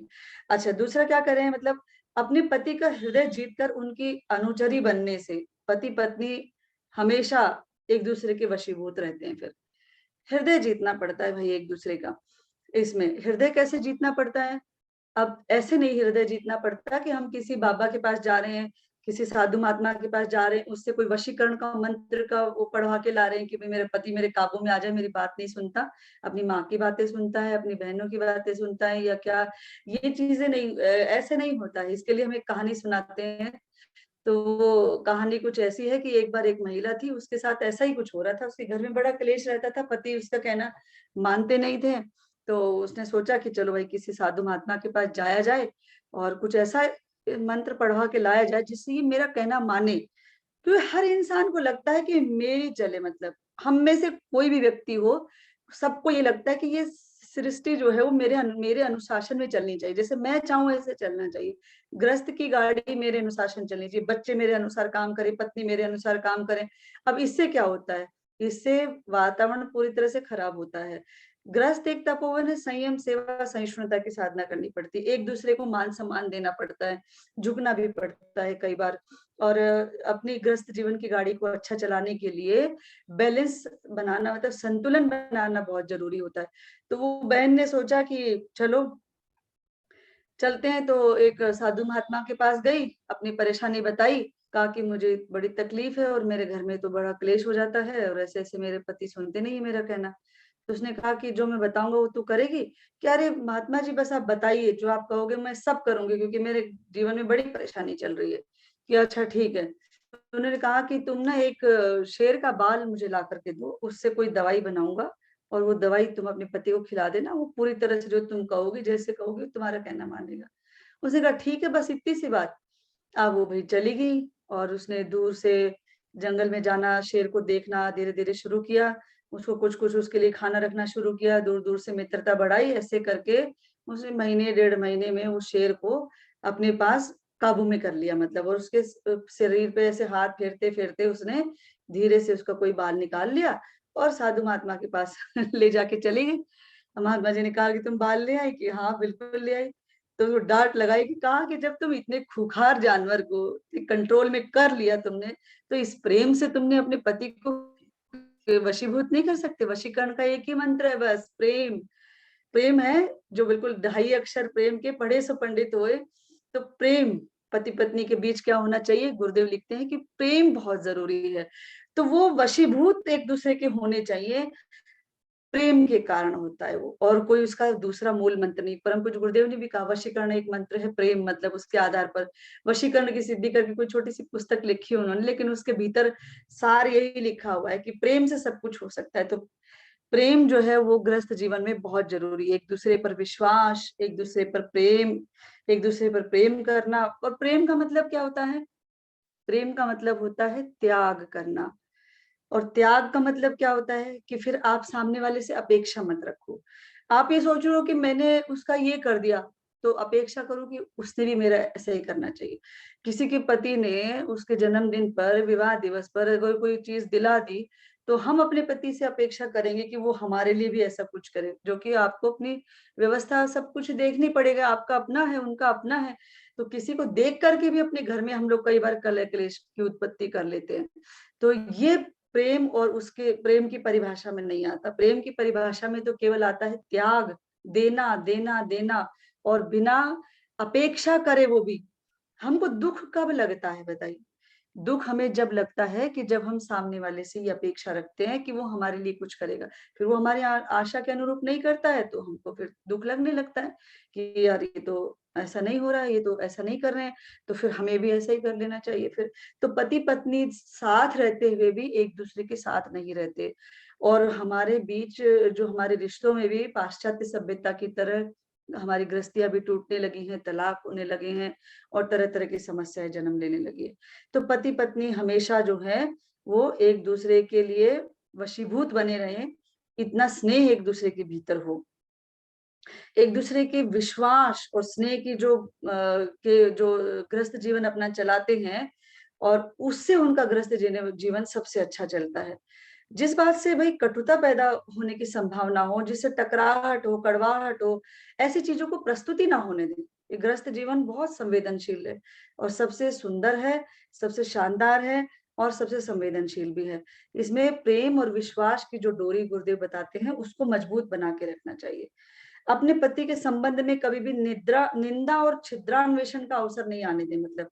अच्छा, दूसरा क्या करें, मतलब अपने पति का हृदय जीतकर उनकी अनुचरी बनने से पति पत्नी हमेशा एक दूसरे के वशीभूत रहते हैं। फिर हृदय जीतना पड़ता है भाई एक दूसरे का। इसमें हृदय कैसे जीतना पड़ता है? अब ऐसे नहीं हृदय जीतना पड़ता कि हम किसी बाबा के पास जा रहे हैं, किसी साधु महात्मा के पास जा रहे हैं, उससे कोई वशीकरण का मंत्र का वो पढ़वा के ला रहे हैं कि भाई मेरे पति मेरे काबू में आ जाए, मेरी बात नहीं सुनता, अपनी माँ की बातें सुनता है, अपनी बहनों की बातें सुनता है या क्या। ये चीजें नहीं, ऐसे नहीं होता है। इसके लिए हम एक कहानी सुनाते हैं। तो वो कहानी कुछ ऐसी है कि एक बार एक महिला थी, उसके साथ ऐसा ही कुछ हो रहा था, उसके घर में बड़ा क्लेश रहता था, पति उसका कहना मानते नहीं थे। तो उसने सोचा कि चलो भाई किसी साधु महात्मा के पास जाया जाए और कुछ ऐसा मंत्र पढ़वा के लाया जाए जिससे ये मेरा कहना माने। क्योंकि हर इंसान को लगता है कि मेरी चले, मतलब हम में से कोई भी व्यक्ति हो, सबको ये लगता है कि ये सृष्टि जो है वो मेरे अनुशासन में चलनी चाहिए, जैसे मैं चाहूँ ऐसे चलना चाहिए। गृहस्थ की गाड़ी मेरे अनुशासन चलनी चाहिए, बच्चे मेरे अनुसार काम करें, पत्नी मेरे अनुसार काम करें। अब इससे क्या होता है, इससे वातावरण पूरी तरह से खराब होता है। गृहस्थ एक तपोवन है, संयम, सेवा, सहिष्णुता की साधना करनी पड़ती है, एक दूसरे को मान सम्मान देना पड़ता है, झुकना भी पड़ता है कई बार। और अपनी गृहस्थ जीवन की गाड़ी को अच्छा चलाने के लिए बैलेंस बनाना, मतलब संतुलन बनाना बहुत जरूरी होता है। तो वो बहन ने सोचा कि चलो चलते हैं, तो एक साधु महात्मा के पास गई, अपनी परेशानी बताई, कहा कि मुझे बड़ी तकलीफ है और मेरे घर में तो बड़ा क्लेश हो जाता है और ऐसे ऐसे मेरे पति सुनते नहीं है मेरा कहना। तो उसने कहा कि जो मैं बताऊंगा वो तू करेगी? कि अरे महात्मा जी बस आप बताइए, जो आप कहोगे मैं सब करूंगी, क्योंकि मेरे जीवन में बड़ी परेशानी चल रही है। कि अच्छा ठीक है। तो उन्होंने कहा कि तुम ना एक शेर का बाल मुझे ला करके दो, उससे कोई दवाई बनाऊंगा और वो दवाई तुम अपने पति को खिला देना, वो पूरी तरह से जो तुम कहोगे, जैसे कहोगे तुम्हारा कहना मानेगा। उसने कहा ठीक है, बस इतनी सी बात। अब वो भाई चली गई और उसने दूर से जंगल में जाना, शेर को देखना धीरे धीरे शुरू किया, उसको कुछ कुछ उसके लिए खाना रखना शुरू किया, दूर दूर से मित्रता बढ़ाई। ऐसे करके उसने महीने 1.5 महीने में उस शेर को अपने पास काबू में कर लिया, मतलब। और उसके शरीर पे ऐसे हाथ फेरते फेरते उसने धीरे से उसका कोई बाल निकाल लिया और साधु महात्मा के पास ले जाके चली गई। महात्मा जी ने कहा कि तुम बाल ले आई? कि हाँ बिल्कुल ले आई। तो वो डांट लगाई कि कहा कि जब तुम इतने खूंखार जानवर को कंट्रोल में कर लिया तुमने, तो इस प्रेम से तुमने अपने पति को वशीभूत नहीं कर सकते? वशीकरण का एक ही मंत्र है, बस प्रेम। प्रेम है जो बिल्कुल 2.5 अक्षर प्रेम के, पढ़े सो पंडित होए। तो प्रेम पति पत्नी के बीच क्या होना चाहिए? गुरुदेव लिखते हैं कि प्रेम बहुत जरूरी है। तो वो वशीभूत एक दूसरे के होने चाहिए, प्रेम के कारण होता है वो, और कोई उसका दूसरा मूल मंत्र नहीं। परम पूज्य गुरुदेव ने भी कहा वशीकरण एक मंत्र है, प्रेम, मतलब उसके आधार पर वशीकरण की सिद्धि करके कोई छोटी सी पुस्तक लिखी उन्होंने, लेकिन उसके भीतर सार यही लिखा हुआ है कि प्रेम से सब कुछ हो सकता है। तो प्रेम जो है वो गृहस्थ जीवन में बहुत जरूरी है। एक दूसरे पर विश्वास, एक दूसरे पर प्रेम, एक दूसरे पर प्रेम करना। और प्रेम का मतलब क्या होता है? प्रेम का मतलब होता है त्याग करना। और त्याग का मतलब क्या होता है? कि फिर आप सामने वाले से अपेक्षा मत रखो। आप ये सोच रहे हो कि मैंने उसका ये कर दिया, तो अपेक्षा करो कि उसने भी मेरा ऐसा ही करना चाहिए। किसी के पति ने उसके जन्मदिन पर, विवाह दिवस पर अगर कोई चीज दिला दी, तो हम अपने पति से अपेक्षा करेंगे कि वो हमारे लिए भी ऐसा कुछ करे, जो कि आपको अपनी व्यवस्था सब कुछ देखनी पड़ेगा। आपका अपना है, उनका अपना है। तो किसी को देख करके भी अपने घर में हम लोग कई बार कलह क्लेश की उत्पत्ति कर लेते हैं। तो ये प्रेम और उसके प्रेम की परिभाषा में नहीं आता। प्रेम की परिभाषा में तो केवल आता है त्याग, देना देना देना, और बिना अपेक्षा करे वो भी। हमको दुख कब लगता है बताइए? दुख हमें जब लगता है कि जब हम सामने वाले से ये अपेक्षा रखते हैं कि वो हमारे लिए कुछ करेगा, फिर वो हमारी आशा के अनुरूप नहीं करता है, तो हमको फिर दुख लगने लगता है कि यार ये तो ऐसा नहीं हो रहा है, ये तो ऐसा नहीं कर रहे हैं, तो फिर हमें भी ऐसा ही कर लेना चाहिए फिर। तो पति पत्नी साथ रहते हुए भी एक दूसरे के साथ नहीं रहते, और हमारे बीच जो हमारे रिश्तों में भी पाश्चात्य सभ्यता की तरह हमारी गृहस्थियां भी टूटने लगी हैं, तलाक होने लगे हैं और तरह तरह की समस्याएं जन्म लेने लगी है। तो पति पत्नी हमेशा जो है वो एक दूसरे के लिए वशीभूत बने रहे, इतना स्नेह एक दूसरे के भीतर हो, एक दूसरे के विश्वास और स्नेह की जो गृहस्थ जीवन अपना चलाते हैं, और उससे उनका गृहस्थ जीवन सबसे अच्छा चलता है। जिस बात से भाई कटुता पैदा होने की संभावना हो, जिससे टकराहट हो, कड़वाहट हो, ऐसी चीजों को प्रस्तुति ना होने दें। ये गृहस्थ जीवन बहुत संवेदनशील है और सबसे सुंदर है, सबसे शानदार है और सबसे संवेदनशील भी है। इसमें प्रेम और विश्वास की जो डोरी गुरुदेव बताते हैं, उसको मजबूत बना के रखना चाहिए। अपने पति के संबंध में कभी भी निंदा और छिद्रान्वेषण का अवसर नहीं आने दें। मतलब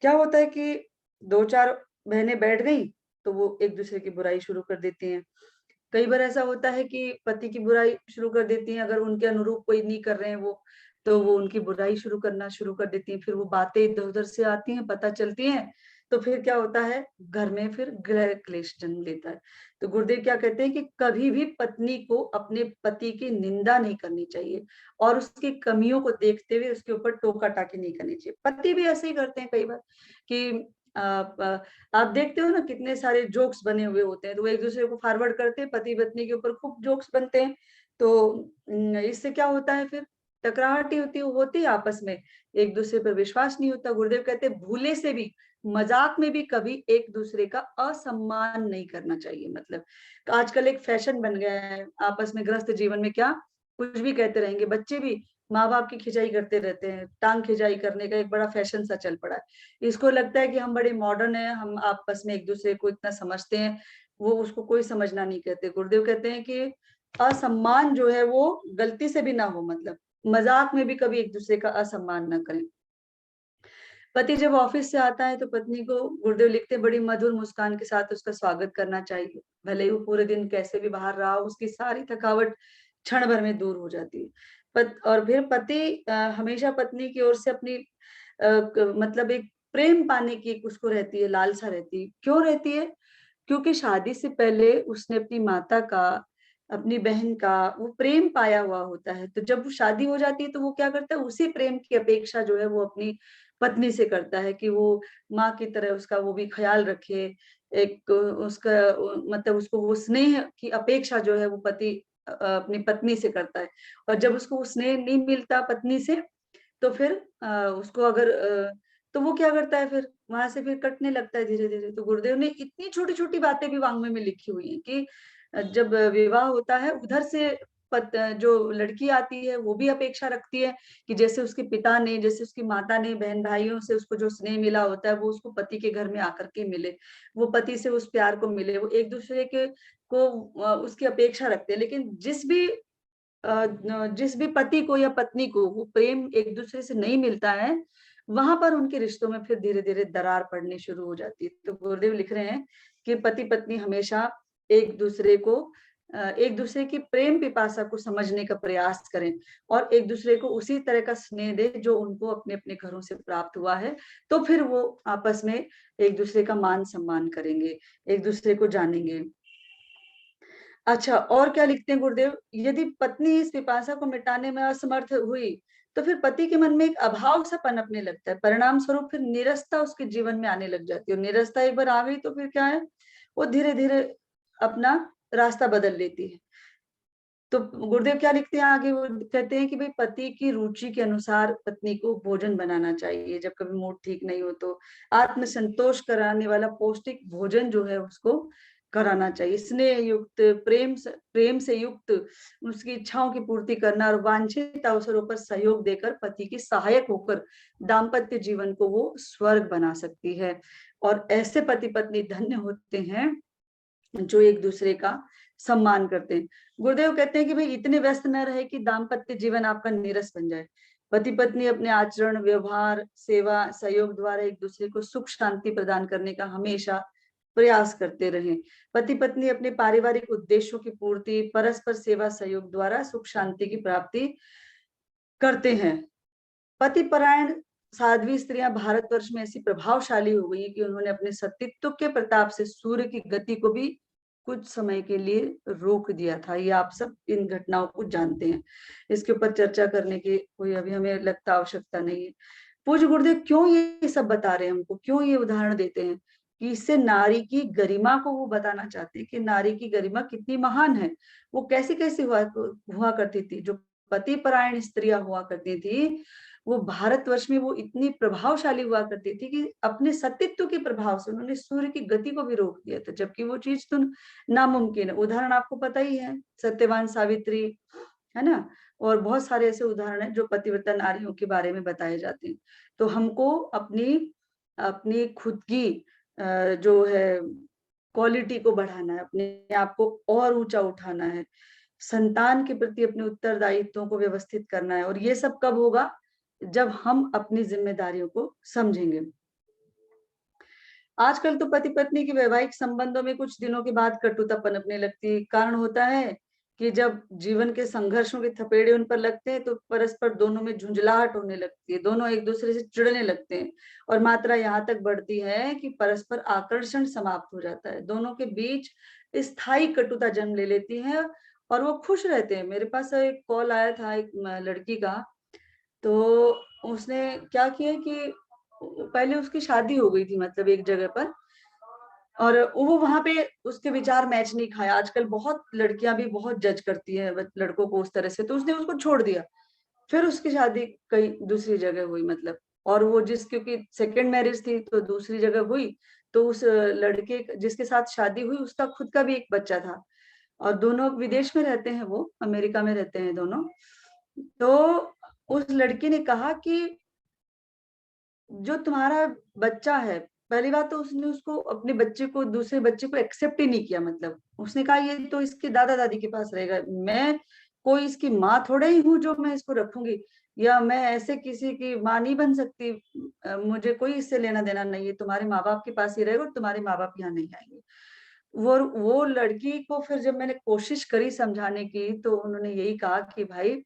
क्या होता है कि 2-4 बहनें बैठ गई तो वो एक दूसरे की बुराई शुरू कर देती हैं। कई बार ऐसा होता है कि पति की बुराई शुरू कर देती हैं, अगर उनके अनुरूप कोई नहीं कर रहे हैं वो, तो वो उनकी बुराई शुरू करना शुरू कर देती हैं। फिर वो बातें इधर-उधर से आती हैं, पता चलती हैं, तो फिर क्या होता है, घर में फिर गृह क्लेश जन्म लेता है। तो गुरुदेव क्या कहते हैं कि कभी भी पत्नी को अपने पति की निंदा नहीं करनी चाहिए और उसकी कमियों को देखते हुए उसके ऊपर टोका-टाकी नहीं करनी चाहिए। पति भी ऐसे ही करते हैं कई बार कि आप देखते हो ना कितने सारे जोक्स बने हुए होते हैं, तो वो एक दूसरे को फॉरवर्ड करते हैं, पति पत्नी के ऊपर खूब जोक्स बनते हैं। तो इससे क्या होता है फिर टकराहट ही होती है आपस में, एक दूसरे पर विश्वास नहीं होता। गुरुदेव कहते हैं भूले से भी, मजाक में भी कभी एक दूसरे का असम्मान नहीं करना चाहिए। मतलब आजकल एक फैशन बन गया है आपस में, गृहस्थ जीवन में क्या कुछ भी कहते रहेंगे। बच्चे भी माँ बाप की खिंचाई करते रहते हैं, टांग खिंचाई करने का एक बड़ा फैशन सा चल पड़ा है। इसको लगता है कि हम बड़े मॉडर्न हैं, हम आपस में एक दूसरे को इतना समझते हैं, वो उसको कोई समझना नहीं कहते। गुरुदेव कहते हैं कि असम्मान जो है वो गलती से भी ना हो, मतलब मजाक में भी कभी एक दूसरे का असम्मान ना करें। पति जब ऑफिस से आता है तो पत्नी को, गुरुदेव लिखते हैं, बड़ी मधुर मुस्कान के साथ उसका स्वागत करना चाहिए। भले ही वो पूरे दिन कैसे भी बाहर रहा हो, उसकी सारी थकावट क्षण भर में दूर हो जाती है। और फिर पति हमेशा पत्नी की ओर से अपनी मतलब एक प्रेम पाने की उसको रहती है, लालसा रहती है। क्यों रहती है? क्योंकि शादी से पहले उसने अपनी माता का, अपनी बहन का वो प्रेम पाया हुआ होता है। तो जब वो शादी हो जाती है तो वो क्या करता है, उसी प्रेम की अपेक्षा जो है वो अपनी पत्नी से करता है कि वो माँ की तरह उसका वो भी ख्याल रखे। एक उसका मतलब उसको वो स्नेह की अपेक्षा जो है वो पति अपनी पत्नी से करता है। और जब उसको वो स्नेह नहीं मिलता पत्नी से, तो फिर उसको अगर तो वो क्या करता है, फिर वहां से फिर कटने लगता है धीरे धीरे। तो गुरुदेव ने इतनी छोटी छोटी बातें भी वांग्मय में लिखी हुई हैं कि जब विवाह होता है उधर से जो लड़की आती है वो भी अपेक्षा रखती है कि जैसे उसके पिता ने, जैसे उसकी माता ने बहन भाइयों से उसको जो स्नेह मिला होता है वो उसको पति के घर में आकर के मिले, वो पति से उस प्यार को मिले। वो एक दूसरे के को उसकी अपेक्षा रखते हैं। लेकिन जिस भी पति को या पत्नी को वो प्रेम एक दूसरे से नहीं मिलता है, वहां पर उनके रिश्तों में फिर धीरे धीरे दरार पड़नी शुरू हो जाती है। तो गुरुदेव लिख रहे हैं कि पति पत्नी हमेशा एक दूसरे को एक दूसरे की प्रेम पिपासा को समझने का प्रयास करें और एक दूसरे को उसी तरह का स्नेह दे जो उनको अपने अपने घरों से प्राप्त हुआ है। तो फिर वो आपस में एक दूसरे का मान सम्मान करेंगे, एक दूसरे को जानेंगे। अच्छा, और क्या लिखते हैं गुरुदेव, यदि पत्नी इस पिपासा को मिटाने में असमर्थ हुई तो फिर पति के मन में एक अभाव सा पनपने लगता है। परिणाम स्वरूप फिर नीरसता उसके जीवन में आने लग जाती है। और नीरसता एक बार आ गई तो फिर क्या है, वो धीरे धीरे अपना रास्ता बदल लेती है। तो गुरुदेव क्या लिखते हैं आगे, वो कहते हैं कि भाई पति की रुचि के अनुसार पत्नी को भोजन बनाना चाहिए। जब कभी मूड ठीक नहीं हो तो आत्म संतोष कराने वाला पौष्टिक भोजन जो है उसको कराना चाहिए। स्नेह युक्त, प्रेम से युक्त उसकी इच्छाओं की पूर्ति करना और वांछित अवसरों पर सहयोग देकर पति की सहायक होकर दाम्पत्य जीवन को वो स्वर्ग बना सकती है। और ऐसे पति पत्नी धन्य होते हैं जो एक दूसरे का सम्मान करते हैं। गुरुदेव कहते हैं कि भाई इतने व्यस्त न रहे कि दाम्पत्य जीवन आपका नीरस बन जाए। पति पत्नी अपने आचरण, व्यवहार, सेवा, सहयोग द्वारा एक दूसरे को सुख शांति प्रदान करने का हमेशा प्रयास करते रहें। पति पत्नी अपने पारिवारिक उद्देश्यों की पूर्ति, परस्पर सेवा सहयोग द्वारा सुख शांति की प्राप्ति करते हैं। पति परायण साध्वी स्त्रियां भारतवर्ष में ऐसी प्रभावशाली हो गई है कि उन्होंने अपने सतीत्व के प्रताप से सूर्य की गति को भी कुछ समय के लिए रोक दिया था। ये आप सब इन घटनाओं को जानते हैं, इसके ऊपर चर्चा करने की कोई अभी हमें लगता आवश्यकता नहीं है। पूज्य गुरुदेव क्यों ये सब बता रहे हैं हमको, क्यों ये उदाहरण देते हैं कि इससे नारी की गरिमा को वो बताना चाहते हैं कि नारी की गरिमा कितनी महान है। वो कैसे कैसे हुआ करती थी, जो पति परायण स्त्रियां हुआ करती थी वो भारतवर्ष में वो इतनी प्रभावशाली हुआ करती थी कि अपने सतीत्व के प्रभाव से उन्होंने सूर्य की गति को भी रोक दिया था, जबकि वो चीज तो नामुमकिन है। उदाहरण आपको पता ही है, सत्यवान सावित्री, है ना, और बहुत सारे ऐसे उदाहरण हैं जो पतिव्रता नारियों के बारे में बताए जाते हैं। तो हमको अपनी अपनी खुद की जो है क्वालिटी को बढ़ाना है, अपने आप को और ऊंचा उठाना है, संतान के प्रति अपने उत्तरदायित्वों को व्यवस्थित करना है। और ये सब कब होगा, जब हम अपनी जिम्मेदारियों को समझेंगे। आजकल तो पति पत्नी के वैवाहिक संबंधों में कुछ दिनों के बाद कटुता पनपने लगती है। कारण होता है कि जब जीवन के संघर्षों के थपेड़े उन पर लगते हैं तो परस्पर दोनों में झुंझलाहट होने लगती है, दोनों एक दूसरे से चिढ़ने लगते हैं और मात्रा यहाँ तक बढ़ती है कि परस्पर आकर्षण समाप्त हो जाता है। दोनों के बीच स्थायी कटुता जन्म ले लेती है और वो खुश रहते हैं। मेरे पास एक कॉल आया था एक लड़की का, तो उसने क्या किया कि पहले उसकी शादी हो गई थी मतलब एक जगह पर, और वो वहां पे उसके विचार मैच नहीं खाया। आजकल बहुत लड़कियां भी बहुत जज करती है लड़कों को उस तरह से, तो उसने उसको छोड़ दिया। फिर उसकी शादी कहीं दूसरी जगह हुई मतलब, और वो क्योंकि सेकंड मैरिज थी तो दूसरी जगह हुई, तो उस लड़के जिसके साथ शादी हुई उसका खुद का भी एक बच्चा था, और दोनों विदेश में रहते हैं, वो अमेरिका में रहते हैं दोनों। तो उस लड़की ने कहा कि जो तुम्हारा बच्चा है, पहली बात तो उसने उसको अपने बच्चे को, दूसरे बच्चे को एक्सेप्ट ही नहीं किया। मतलब उसने कहा ये तो इसके दादा दादी के पास रहेगा, मैं कोई इसकी माँ थोड़े ही हूँ जो मैं इसको रखूंगी, या मैं ऐसे किसी की माँ नहीं बन सकती, मुझे कोई इससे लेना देना नहीं है, तुम्हारे माँ बाप के पास ही रहेगा और तुम्हारे माँ बाप यहाँ नहीं आएंगे। वो लड़की को फिर जब मैंने कोशिश करी समझाने की, तो उन्होंने यही कहा कि भाई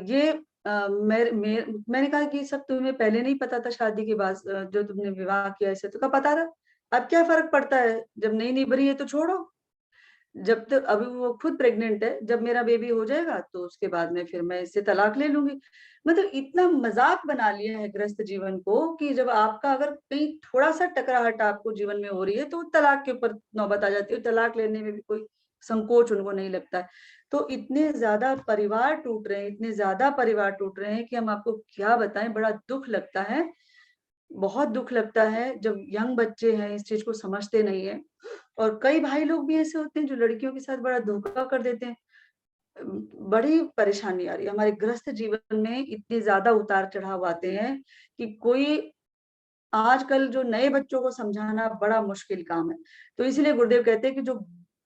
ये मैंने कहा कि सब तुम्हें पहले नहीं पता था शादी के बाद, जो तुमने विवाह किया इसे, तो कहा पता था। अब क्या फर्क पड़ता है, जब नहीं निभ है तो छोड़ो, जब तक अभी वो खुद प्रेग्नेंट है, जब मेरा बेबी हो जाएगा तो उसके बाद में फिर मैं इससे तलाक ले लूंगी। मतलब इतना मजाक बना लिया है गृहस्थ जीवन को कि जब आपका अगर कहीं थोड़ा सा टकराहट आपको जीवन में हो रही है तो तलाक के ऊपर नौबत आ जाती है, तलाक लेने में भी कोई संकोच उनको नहीं लगता है। तो इतने ज्यादा परिवार टूट रहे हैं, इतने ज्यादा परिवार टूट रहे हैं कि हम आपको क्या बताएं, बड़ा दुख लगता है, बहुत दुख लगता है जब यंग बच्चे हैं इस चीज को समझते नहीं है। और कई भाई लोग भी ऐसे होते हैं जो लड़कियों के साथ बड़ा धोखा कर देते हैं। बड़ी परेशानी आ रही है हमारे गृहस्थ जीवन में, इतने ज्यादा उतार चढ़ाव आते हैं कि कोई आजकल जो नए बच्चों को समझाना बड़ा मुश्किल काम है। तो इसलिए गुरुदेव कहते हैं कि जो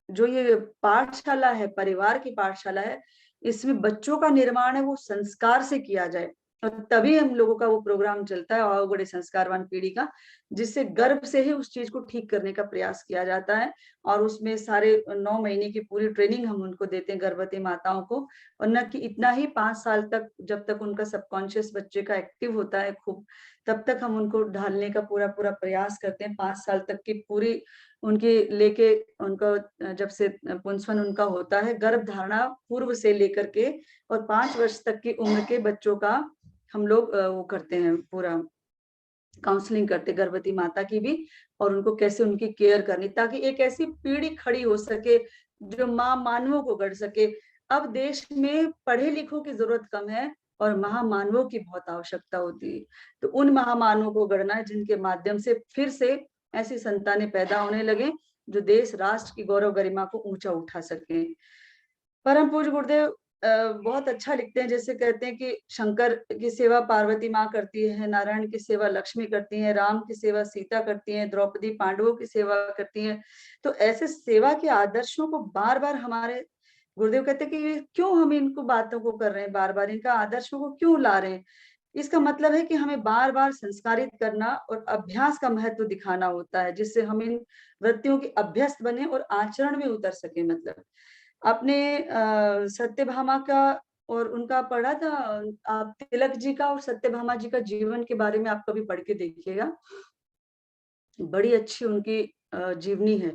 जो ये पाठशाला है, परिवार की पाठशाला है, इसमें बच्चों का निर्माण है वो संस्कार से किया जाए, और तभी हम लोगों का वो प्रोग्राम चलता है आओ बड़े संस्कारवान पीढ़ी का, जिससे गर्भ से ही उस चीज को ठीक करने का प्रयास किया जाता है। और उसमें सारे 9 महीने की पूरी ट्रेनिंग हम उनको देते हैं गर्भवती माताओं को। और न कि इतना ही, 5 साल तक जब तक उनका सबकॉन्शियस बच्चे का एक्टिव होता है खूब, तब तक हम उनको ढालने का पूरा पूरा प्रयास करते हैं। 5 साल तक की पूरी उनकी लेके, उनको जब से पुंसवन उनका होता है, गर्भ धारणा पूर्व से लेकर के और 5 वर्ष तक की उम्र के बच्चों का हम लोग वो करते हैं, पूरा काउंसलिंग करते गर्भवती माता की भी, और उनको कैसे उनकी केयर करनी, ताकि एक ऐसी पीढ़ी खड़ी हो सके जो माँ मानवों को गढ़ सके। अब देश में पढ़े लिखों की जरूरत कम है और महामानवों की बहुत आवश्यकता होती है। तो उन महामानवों को गढ़ना है जिनके माध्यम से फिर से ऐसी संतानें पैदा होने लगे जो देश राष्ट्र की गौरव गरिमा को ऊंचा उठा सके। परम पूज्य गुरुदेव बहुत अच्छा लिखते हैं, जैसे कहते हैं कि शंकर की सेवा पार्वती माँ करती है, नारायण की सेवा लक्ष्मी करती है, राम की सेवा सीता करती है, द्रौपदी पांडवों की सेवा करती है। तो ऐसे सेवा के आदर्शों को बार बार हमारे गुरुदेव कहते हैं कि ये क्यों हम इनको बातों को कर रहे हैं, बार बार इनका आदर्शों को क्यों ला रहे हैं। इसका मतलब है कि हमें बार बार संस्कारित करना और अभ्यास का महत्व दिखाना होता है, जिससे हम इन वृत्तियों के अभ्यस्त बने और आचरण में उतर सके। मतलब आपने सत्यभामा का और उनका पढ़ा था, आप तिलक जी का और सत्यभामा जी का जीवन के बारे में आप कभी पढ़ के देखिएगा, बड़ी अच्छी उनकी जीवनी है।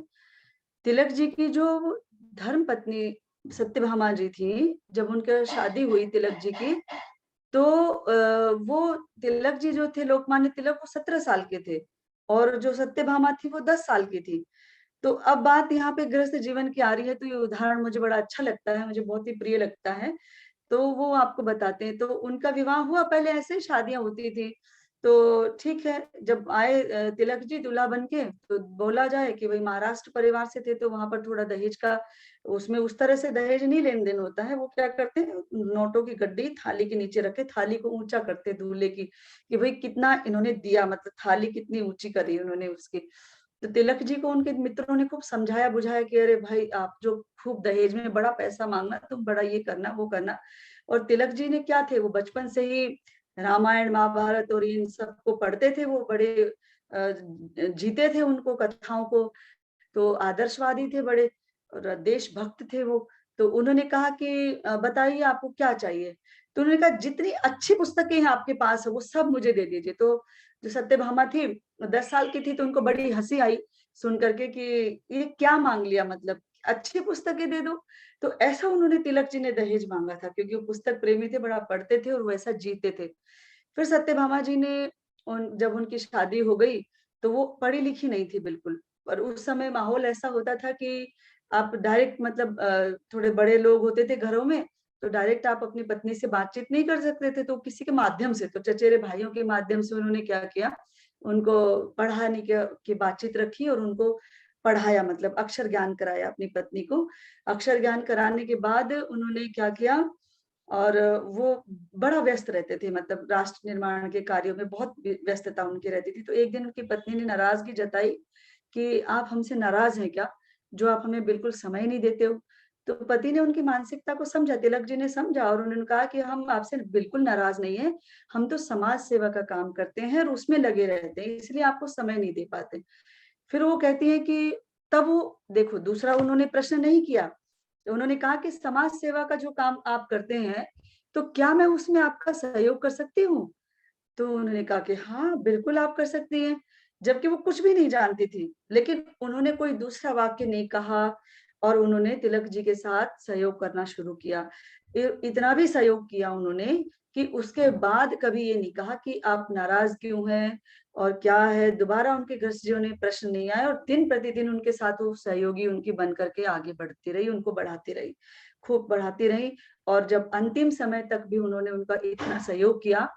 तिलक जी की जो धर्म पत्नी सत्यभामा जी थी, जब उनकी शादी हुई तिलक जी की, तो वो तिलक जी जो थे, लोकमान्य तिलक, वो 17 साल के थे, और जो सत्यभामा थी वो 10 साल की थी। तो अब बात यहाँ पे गृहस्थ जीवन की आ रही है, तो ये उदाहरण मुझे बड़ा अच्छा लगता है, मुझे बहुत ही प्रिय लगता है। तो वो आपको बताते हैं, तो उनका विवाह हुआ, पहले ऐसे ही शादियां होती थी। तो ठीक है, जब आए तिलक जी दूल्हा बन के, तो बोला जाए कि भाई महाराष्ट्र परिवार से थे, तो वहां पर थोड़ा दहेज का, उसमें उस तरह से दहेज नहीं लेन देन होता है। वो क्या करते हैं, नोटों की गड्डी थाली के नीचे रखे, थाली को ऊंचा करते दूल्हे की, कि भाई कितना इन्होंने दिया, मतलब थाली कितनी ऊंची करी उन्होंने उसकी। तो तिलक जी को उनके मित्रों ने खूब समझाया बुझाया कि अरे भाई, आप जो खूब दहेज में बड़ा पैसा मांगना, तुम बड़ा ये करना वो करना। और तिलक जी ने क्या थे, वो बचपन से ही रामायण महाभारत और इन सबको पढ़ते थे, वो बड़े जीते थे उनको कथाओं को, तो आदर्शवादी थे बड़े, और देशभक्त थे वो। तो उन्होंने कहा कि बताइए आपको क्या चाहिए। तो उन्होंने कहा जितनी अच्छी पुस्तकें हैं आपके पास है वो सब मुझे दे दीजिए। तो जो सत्यभामा थी 10 साल की थी, तो उनको बड़ी हंसी आई सुन करके कि ये क्या मांग लिया, मतलब अच्छी पुस्तकें दे दो। तो ऐसा उन्होंने तिलक जी ने दहेज मांगा था, क्योंकि वो पुस्तक प्रेमी थे, बड़ा पढ़ते थे और वैसा जीते थे। फिर सत्यभामा जी ने जब उनकी शादी हो गई, तो वो पढ़ी लिखी नहीं थी बिल्कुल, और उस समय माहौल ऐसा होता था कि आप डायरेक्ट, मतलब थोड़े बड़े लोग होते थे घरों में, तो डायरेक्ट आप अपनी पत्नी से बातचीत नहीं कर सकते थे, तो किसी के माध्यम से, तो चचेरे भाइयों के माध्यम से उन्होंने क्या किया, उनको पढ़ाने की बातचीत रखी और उनको पढ़ाया, मतलब अक्षर ज्ञान कराया अपनी पत्नी को। अक्षर ज्ञान कराने के बाद उन्होंने क्या किया, और वो बड़ा व्यस्त रहते थे, मतलब राष्ट्र निर्माण के कार्यों में बहुत व्यस्तता उनकी रहती थी। तो एक दिन उनकी पत्नी ने नाराजगी जताई कि आप हमसे नाराज हैं क्या, जो आप हमें बिल्कुल समय नहीं देते हो। तो पति ने उनकी मानसिकता को समझा, तिलक जी ने समझा, और उन्होंने कहा कि हम आपसे बिल्कुल नाराज नहीं है, हम तो समाज सेवा का काम करते हैं और उसमें लगे रहते हैं, इसलिए आपको समय नहीं दे पाते। फिर वो कहती है कि तब वो देखो, दूसरा उन्होंने प्रश्न नहीं किया, तो उन्होंने कहा कि समाज सेवा का जो काम आप करते हैं, तो क्या मैं उसमें आपका सहयोग कर सकती हूँ? तो उन्होंने कहा कि हाँ, बिल्कुल आप कर सकती हैं, जबकि वो कुछ भी नहीं जानती थी। लेकिन उन्होंने कोई दूसरा वाक्य नहीं कहा और उन्होंने तिलक जी के साथ सहयोग करना शुरू किया। इतना भी सहयोग किया उन्होंने कि उसके बाद कभी ये नहीं कहा कि आप नाराज़ क्यों हैं और क्या है, दोबारा उनके गृहस्थ जीवन में प्रश्न नहीं आए, और दिन प्रतिदिन उनके साथ वो सहयोगी उनकी बन करके आगे बढ़ती रही, उनको बढ़ाती रही, खूब बढ़ाती रही। और जब अंतिम समय तक भी उन्होंने उनका इतना सहयोग किया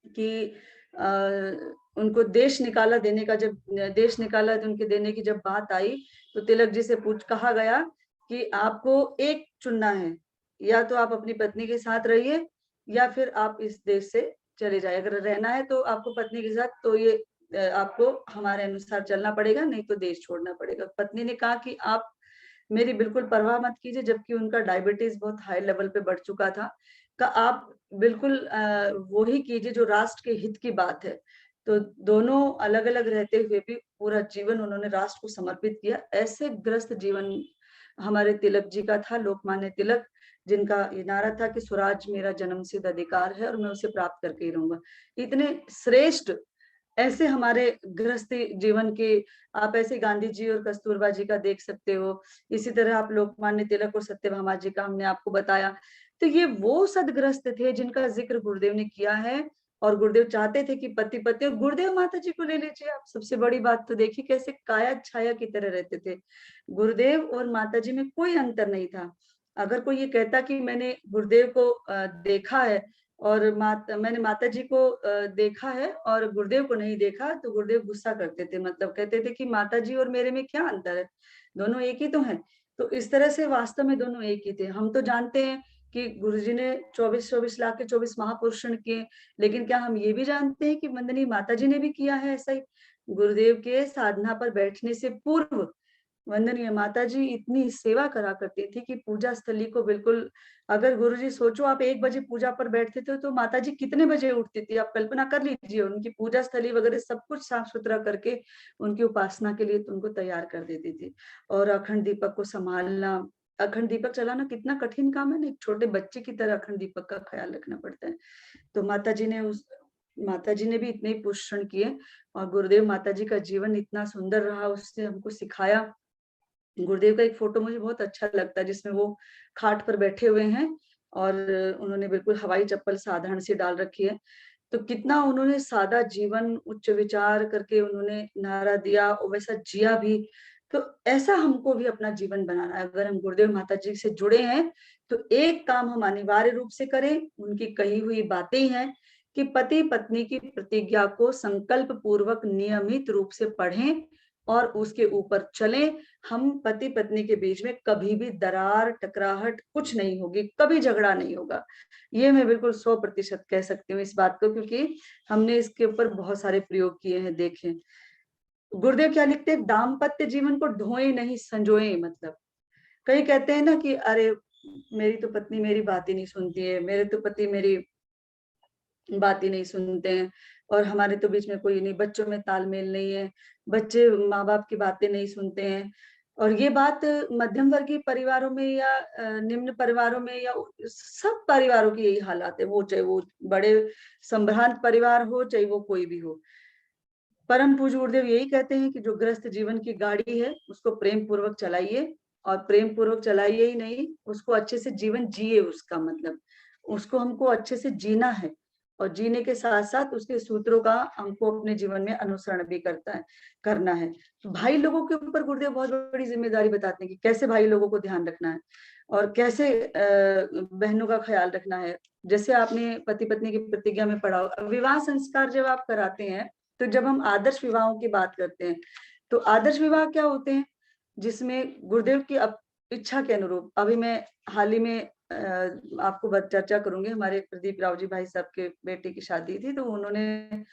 कि अ, उनको देश निकाला देने का, जब देश निकाला उनके देने की जब बात आई, तो तिलक जी से कहा गया कि आपको एक चुनना है, या तो आप अपनी पत्नी के साथ रहिए या फिर आप इस देश से चले जाइए। अगर रहना है तो आपको पत्नी के साथ, तो ये आपको हमारे अनुसार चलना पड़ेगा, नहीं तो देश छोड़ना पड़ेगा। पत्नी ने कहा कि आप मेरी बिल्कुल परवाह मत कीजिए, जबकि उनका डायबिटीज बहुत हाई लेवल पे बढ़ चुका था, का आप बिल्कुल वो ही कीजिए जो राष्ट्र के हित की बात है। तो दोनों अलग-अलग रहते हुए भी पूरा जीवन उन्होंने राष्ट्र को समर्पित किया। ऐसे ग्रस्त जीवन हमारे तिलक जी का था, लोकमान्य तिलक, जिनका ये नारा था कि स्वराज मेरा जन्मसिद्ध अधिकार है और मैं उसे प्राप्त करके ही रहूँगा। इतने श्रेष्ठ ऐसे हमारे गृहस्थी जीवन के, आप ऐसे गांधी जी और कस्तूरबा जी का देख सकते हो। इसी तरह आप लोकमान्य तिलक और सत्यभामा जी का हमने आपको बताया। तो ये वो सदगृहस्थ थे जिनका जिक्र गुरुदेव ने किया है, और गुरुदेव चाहते थे कि पति पत्नी, और गुरुदेव माता जी को ले लीजिए आप, सबसे बड़ी बात तो देखिए कैसे काया छाया की तरह रहते थे। गुरुदेव और माता जी में कोई अंतर नहीं था। अगर कोई ये कहता कि मैंने गुरुदेव को देखा है और मैंने माता जी को देखा है और गुरुदेव को नहीं देखा, तो गुरुदेव गुस्सा करते थे, मतलब कहते थे कि माता जी और मेरे में क्या अंतर है, दोनों एक ही तो हैं। तो इस तरह से वास्तव में दोनों एक ही थे। हम तो जानते हैं कि गुरुजी ने 24-24 लाख के 24 महापुरुषण किए, लेकिन क्या हम ये भी जानते हैं कि वंदनीय माता जी ने भी किया है ऐसा ही? गुरुदेव के साधना पर बैठने से पूर्व वंदनीय माता जी इतनी सेवा करा करती थी कि पूजा स्थली को बिल्कुल, अगर गुरुजी सोचो आप 1 बजे पूजा पर बैठते थे, तो माता जी कितने बजे उठती थी, आप कल्पना कर लीजिए। उनकी पूजा स्थली वगैरह सब कुछ साफ-सुथरा करके उनकी उपासना के लिए तो उनको तैयार कर देती थी। और अखंड दीपक को सँभालना, अखंड दीपक चलाना कितना कठिन काम है ना, एक छोटे बच्चे की तरह अखंड दीपक का ख्याल रखना पड़ता है। तो माता जी ने भी इतने ही पोषण किए, और गुरुदेव माता जी का जीवन इतना सुंदर रहा, उसने हमको सिखाया। गुरुदेव का एक फोटो मुझे बहुत अच्छा लगता है, जिसमें वो खाट पर बैठे हुए हैं और उन्होंने बिल्कुल हवाई चप्पल साधारण सी डाल रखी है। तो कितना उन्होंने सादा जीवन, उच्च विचार करके उन्होंने नारा दिया और वैसा जिया भी। तो ऐसा हमको भी अपना जीवन बनाना है। अगर हम गुरुदेव माता जी से जुड़े हैं, तो एक काम हम अनिवार्य रूप से करें, उनकी कही हुई बातें ही हैं कि पति पत्नी की प्रतिज्ञा को संकल्प पूर्वक नियमित रूप से पढ़ें और उसके ऊपर चलें। हम पति पत्नी के बीच में कभी भी दरार, टकराहट कुछ नहीं होगी, कभी झगड़ा नहीं होगा। ये मैं बिल्कुल 100% कह सकती हूँ इस बात को, क्योंकि हमने इसके ऊपर बहुत सारे प्रयोग किए हैं, देखें। गुरुदेव क्या लिखते हैं, दाम्पत्य जीवन को ढोए नहीं संजोए, मतलब कई कहते हैं ना कि अरे मेरी तो पत्नी मेरी बात ही नहीं सुनती है, मेरे तो पति मेरी बात ही नहीं सुनते हैं, और हमारे तो बीच में कोई नहीं, बच्चों में तालमेल नहीं है, बच्चे माँ-बाप की बातें नहीं सुनते हैं। और ये बात मध्यम वर्गीय परिवारों में या निम्न परिवारों में या सब परिवारों की यही हालात है, वो चाहे वो बड़े संभ्रांत परिवार हो, चाहे वो कोई भी हो। परम पूज्य गुरुदेव यही कहते हैं कि जो गृहस्थ जीवन की गाड़ी है, उसको प्रेम पूर्वक चलाइए, और प्रेम पूर्वक चलाइए ही नहीं, उसको अच्छे से जीवन जिए, उसका मतलब उसको हमको अच्छे से जीना है। और जीने के साथ साथ उसके सूत्रों का हमको अपने जीवन में अनुसरण भी करना है। भाई लोगों के ऊपर गुरुदेव बहुत बड़ी जिम्मेदारी बताते हैं कि कैसे भाई लोगों को ध्यान रखना है और कैसे बहनों का ख्याल रखना है। जैसे आपने पति पत्नी की प्रतिज्ञा में पढ़ा, विवाह संस्कार जब आप कराते हैं तो जब हम आदर्श विवाहों की बात करते हैं तो आदर्श विवाह क्या होते हैं, जिसमें गुरुदेव की इच्छा के अनुरूप, अभी मैं हाल ही में आपको चर्चा करूंगी, हमारे प्रदीप राव जी भाई साहब के बेटे की शादी थी, तो उन्होंने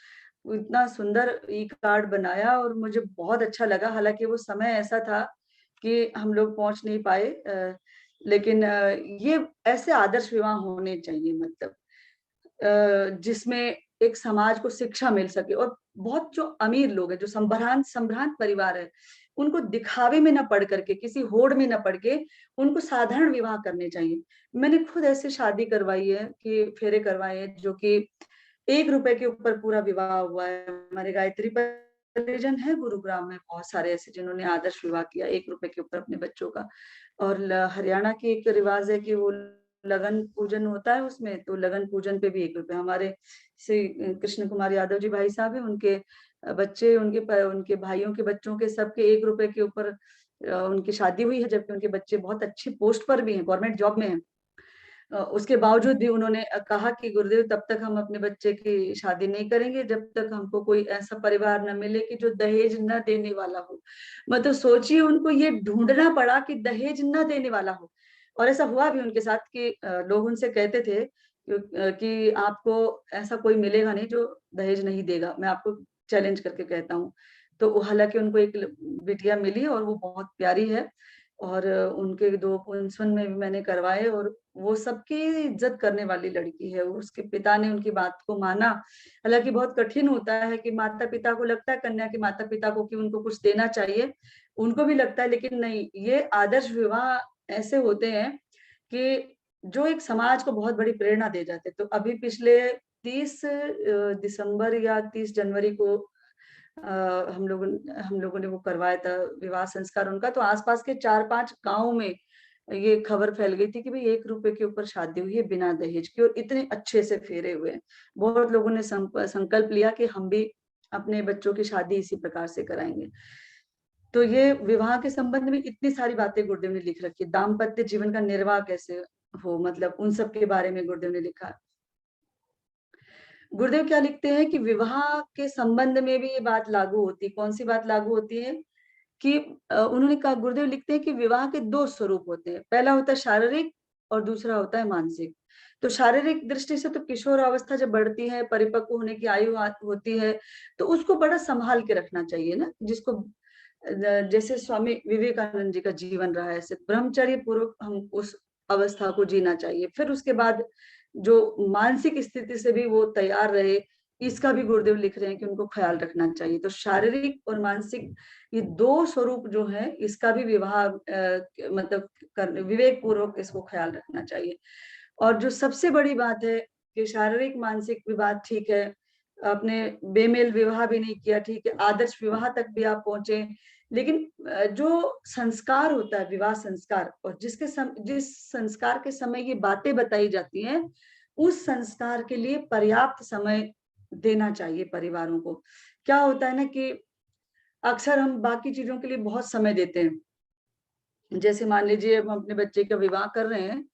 इतना सुंदर ई कार्ड बनाया और मुझे बहुत अच्छा लगा। हालांकि वो समय ऐसा था कि हम लोग पहुंच नहीं पाए, लेकिन ये ऐसे आदर्श विवाह होने चाहिए, मतलब जिसमें एक समाज को शिक्षा मिल सके। और बहुत जो अमीर लोग हैं, जो संभ्रांत परिवार है, उनको दिखावे में न पड़ करके, किसी होड़ में न पड़ के उनको साधारण विवाह करने चाहिए। मैंने खुद ऐसे शादी करवाई है कि फेरे करवाए हैं जो कि 1 रुपए के ऊपर पूरा विवाह हुआ है। हमारे गायत्री परिजन है गुरुग्राम में बहुत सारे ऐसे जिन्होंने आदर्श विवाह किया 1 रुपए के ऊपर अपने बच्चों का। और हरियाणा की एक रिवाज है कि वो लगन पूजन होता है उसमें, तो लगन पूजन पे भी 1 रुपए। हमारे श्री कृष्ण कुमार यादव जी भाई साहब है, उनके बच्चे, उनके भाइयों के बच्चों के सबके 1 रुपए के ऊपर उनकी शादी हुई है, जबकि उनके बच्चे बहुत अच्छी पोस्ट पर भी हैं, गवर्नमेंट जॉब में हैं। उसके बावजूद भी उन्होंने कहा कि गुरुदेव तब तक हम अपने बच्चे की शादी नहीं करेंगे जब तक हमको कोई ऐसा परिवार न मिले कि जो दहेज न देने वाला हो। मतलब सोचिए, उनको ये ढूंढना पड़ा कि दहेज न देने वाला हो। और ऐसा हुआ भी उनके साथ कि लोग उनसे कहते थे कि आपको ऐसा कोई मिलेगा नहीं जो दहेज नहीं देगा, मैं आपको चैलेंज करके कहता हूँ। तो हालांकि उनको एक बिटिया मिली और वो बहुत प्यारी है, और उनके 2 पुंसवन में भी मैंने करवाए, और वो सबकी इज्जत करने वाली लड़की है। उसके पिता ने उनकी बात को माना। हालांकि बहुत कठिन होता है कि माता पिता को लगता है, कन्या के माता पिता को, कि उनको कुछ देना चाहिए, उनको भी लगता है, लेकिन नहीं, ये आदर्श विवाह ऐसे होते हैं कि जो एक समाज को बहुत बड़ी प्रेरणा दे जाते हैं। तो अभी पिछले 30 दिसंबर या 30 जनवरी को हम लोगों ने वो करवाया था विवाह संस्कार उनका। तो आसपास के 4-5 गांव में ये खबर फैल गई थी कि भाई 1 रुपए के ऊपर शादी हुई है बिना दहेज की, और इतने अच्छे से फेरे हुए हैं। बहुत लोगों ने संकल्प लिया कि हम भी अपने बच्चों की शादी इसी प्रकार से कराएंगे। तो ये विवाह के संबंध में इतनी सारी बातें गुरुदेव ने लिख रखी है। दाम्पत्य जीवन का निर्वाह कैसे हो, मतलब उन सब के बारे में गुरुदेव ने लिखा है। गुरुदेव क्या लिखते हैं कि विवाह के संबंध में भी ये बात लागू होती है। कौन सी बात लागू होती है कि उन्होंने कहा, गुरुदेव लिखते हैं कि विवाह के 2 स्वरूप होते हैं। पहला होता है शारीरिक और दूसरा होता है मानसिक। तो शारीरिक दृष्टि से तो किशोर अवस्था जब बढ़ती है, परिपक्व होने की आयु होती है, तो उसको बड़ा संभाल के रखना चाहिए ना, जिसको जैसे स्वामी विवेकानंद जी का जीवन रहा है, ऐसे ब्रह्मचर्य पूर्वक हम उस अवस्था को जीना चाहिए। फिर उसके बाद जो मानसिक स्थिति से भी वो तैयार रहे, इसका भी गुरुदेव लिख रहे हैं कि उनको ख्याल रखना चाहिए। तो शारीरिक और मानसिक, ये 2 स्वरूप जो है, इसका भी विवाह मतलब विवेक पूर्वक इसको ख्याल रखना चाहिए। और जो सबसे बड़ी बात है कि शारीरिक मानसिक विवाह ठीक है, आपने बेमेल विवाह भी नहीं किया, ठीक है, आदर्श विवाह तक भी आप पहुंचे, लेकिन जो संस्कार होता है, विवाह संस्कार, और जिस संस्कार के समय ये बातें बताई जाती हैं, उस संस्कार के लिए पर्याप्त समय देना चाहिए परिवारों को। क्या होता है ना कि अक्सर हम बाकी चीजों के लिए बहुत समय देते हैं। जैसे मान लीजिए हम अपने बच्चे का विवाह कर रहे हैं,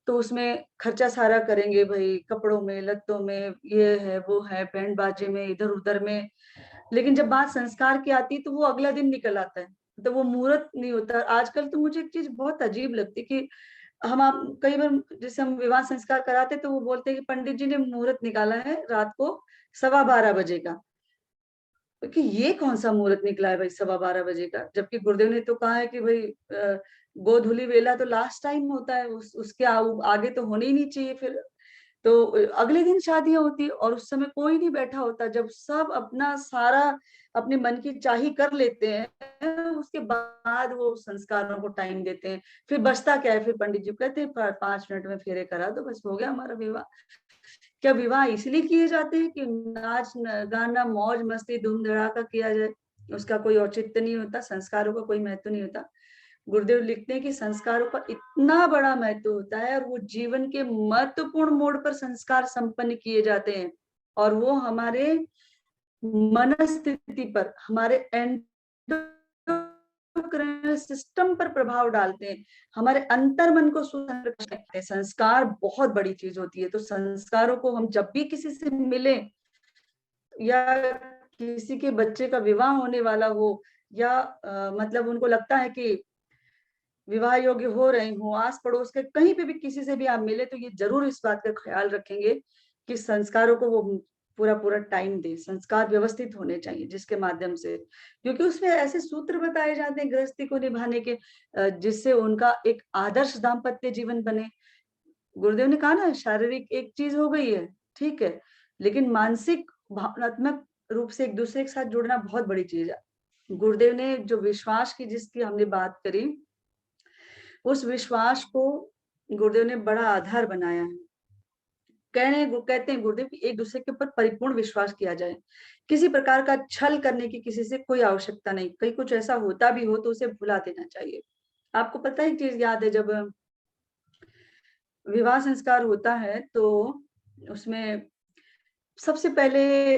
तो उसमें खर्चा सारा करेंगे भाई, कपड़ों में, लत्तों में, ये है वो है, बैंड बाजे में, इधर उधर में। लेकिन जब बात संस्कार की आती है तो वो अगला दिन निकल आता है, तो वो मुहूर्त नहीं होता। आजकल तो मुझे एक चीज बहुत अजीब लगती कि आप कई बार जैसे हम विवाह संस्कार कराते तो वो बोलते हैं कि पंडित जी ने मुहूर्त निकाला है रात को 12:15 बजे का। कि ये कौन सा मुहूर्त निकला है भाई 12:15 बजे का, जबकि गुरुदेव ने तो कहा है कि भाई गोधूली वेला तो लास्ट टाइम होता है, उसके आगे तो होने ही नहीं चाहिए। फिर तो अगले दिन शादियां होती है और उस समय कोई नहीं बैठा होता, जब सब अपना सारा अपने मन की चाही कर लेते हैं, उसके बाद वो संस्कारों को टाइम देते हैं। फिर बचता क्या है, फिर पंडित जी कहते हैं 5 मिनट में फेरे करा दो, बस हो गया हमारा विवाह। क्या विवाह इसलिए किए जाते हैं कि नाच गाना मौज मस्ती धूम धड़ाका किया जाए, उसका कोई औचित्य नहीं होता, संस्कारों का कोई महत्व नहीं होता। गुरुदेव लिखते हैं कि संस्कारों का इतना बड़ा महत्व होता है और वो जीवन के महत्वपूर्ण मोड़ पर संस्कार संपन्न किए जाते हैं और वो हमारे मनस्थिति पर, हमारे एंडोक्राइन सिस्टम पर प्रभाव डालते हैं, हमारे अंतर्मन को सुसंरक्षित करते हैं। संस्कार बहुत बड़ी चीज होती है। तो संस्कारों को हम जब भी किसी से मिले या किसी के बच्चे का विवाह होने वाला हो या मतलब उनको लगता है कि विवाह योग्य हो रहे हो, आस पड़ोस के कहीं पे भी किसी से भी आप मिले तो ये जरूर इस बात का ख्याल रखेंगे कि संस्कारों को वो पूरा पूरा टाइम दे। संस्कार व्यवस्थित होने चाहिए जिसके माध्यम से, क्योंकि उसमें ऐसे सूत्र बताए जाते हैं गृहस्थी को निभाने के जिससे उनका एक आदर्श दाम्पत्य जीवन बने। गुरुदेव ने कहा ना, शारीरिक एक चीज हो गई है, ठीक है, लेकिन मानसिक भावनात्मक रूप से एक दूसरे के साथ जुड़ना बहुत बड़ी चीज है। गुरुदेव ने जो विश्वास की जिसकी हमने बात करी, उस विश्वास को गुरुदेव ने बड़ा आधार बनाया है। कहते हैं गुरुदेव कि एक दूसरे के ऊपर परिपूर्ण विश्वास किया जाए, किसी प्रकार का छल करने की किसी से कोई आवश्यकता नहीं। कहीं कुछ ऐसा होता भी हो तो उसे भुला देना चाहिए। आपको पता है एक चीज याद है, जब विवाह संस्कार होता है तो उसमें सबसे पहले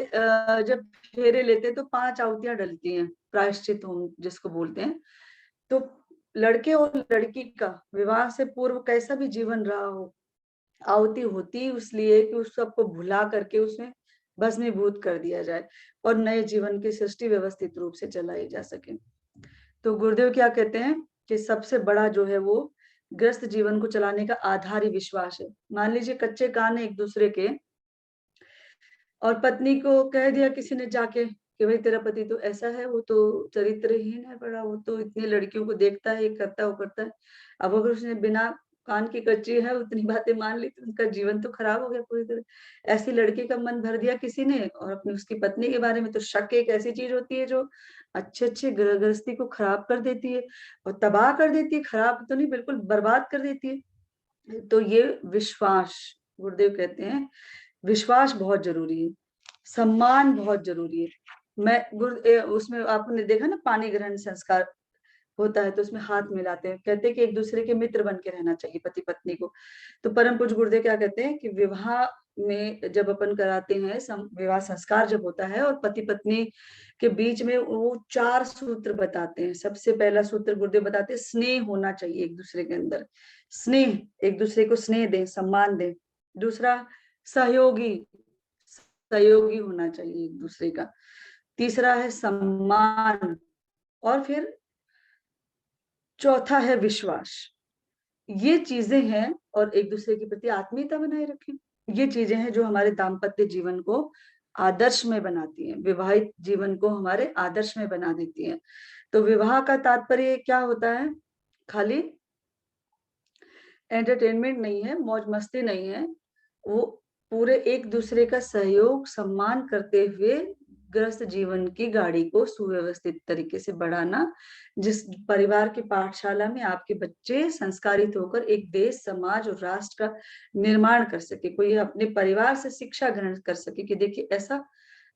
जब फेरे लेते हैं तो 5 आहुतियां डलती हैं, प्रायश्चित होम जिसको बोलते हैं। तो लड़के और लड़की का विवाह से पूर्व कैसा भी जीवन रहा हो, आहुति होती इसलिए कि उस सबको भुला करके उसमें भस्मीभूत कर दिया जाए और नए जीवन की सृष्टि व्यवस्थित रूप से चलाई जा सके। तो गुरुदेव क्या कहते हैं कि सबसे बड़ा जो है वो ग्रस्त जीवन को चलाने का आधार ही विश्वास है। मान लीजिए कच्चे कान है एक दूसरे के और पत्नी को कह दिया किसी ने जाके कि भाई तेरा पति तो ऐसा है, वो तो चरित्रहीन है बड़ा, वो तो इतनी लड़कियों को देखता है, ये करता है वो करता है। अब अगर उसने बिना कान की कच्ची है उतनी बातें मान ली तो उनका जीवन तो खराब हो गया पूरी तरह। ऐसी लड़की का मन भर दिया किसी ने और अपनी उसकी पत्नी के बारे में। तो शक एक ऐसी चीज होती है जो अच्छे अच्छे गृहस्थी को खराब कर देती है और तबाह कर देती है। खराब तो नहीं, बिल्कुल बर्बाद कर देती है। तो ये विश्वास, गुरुदेव कहते हैं विश्वास बहुत जरूरी है, सम्मान बहुत जरूरी है। उसमें आपने देखा ना, पानी ग्रहण संस्कार होता है तो उसमें हाथ मिलाते हैं, कहते हैं कि एक दूसरे के मित्र बन के रहना चाहिए पति पत्नी को। तो परम पूज्य गुरुदेव क्या कहते हैं कि विवाह में जब अपन कराते हैं, विवाह संस्कार जब होता है और पति पत्नी के बीच में वो 4 सूत्र बताते हैं। सबसे पहला सूत्र गुरुदेव बताते हैं स्नेह होना चाहिए एक दूसरे के अंदर, स्नेह, एक दूसरे को स्नेह दें, सम्मान दें। दूसरा सहयोगी, सहयोगी होना चाहिए एक दूसरे का। तीसरा है सम्मान और फिर चौथा है विश्वास। ये चीजें हैं और एक दूसरे के प्रति आत्मीयता बनाए रखें। ये चीजें हैं जो हमारे दाम्पत्य जीवन को आदर्श में बनाती हैं, विवाहित जीवन को हमारे आदर्श में बना देती हैं। तो विवाह का तात्पर्य क्या होता है? खाली एंटरटेनमेंट नहीं है, मौज मस्ती नहीं है, वो पूरे एक दूसरे का सहयोग सम्मान करते हुए गृहस्थ जीवन की गाड़ी को सुव्यवस्थित तरीके से बढ़ाना, जिस परिवार की पाठशाला में आपके बच्चे संस्कारित होकर एक देश, समाज और राष्ट्र का निर्माण कर सके। कोई अपने परिवार से शिक्षा ग्रहण कर सके कि देखिए ऐसा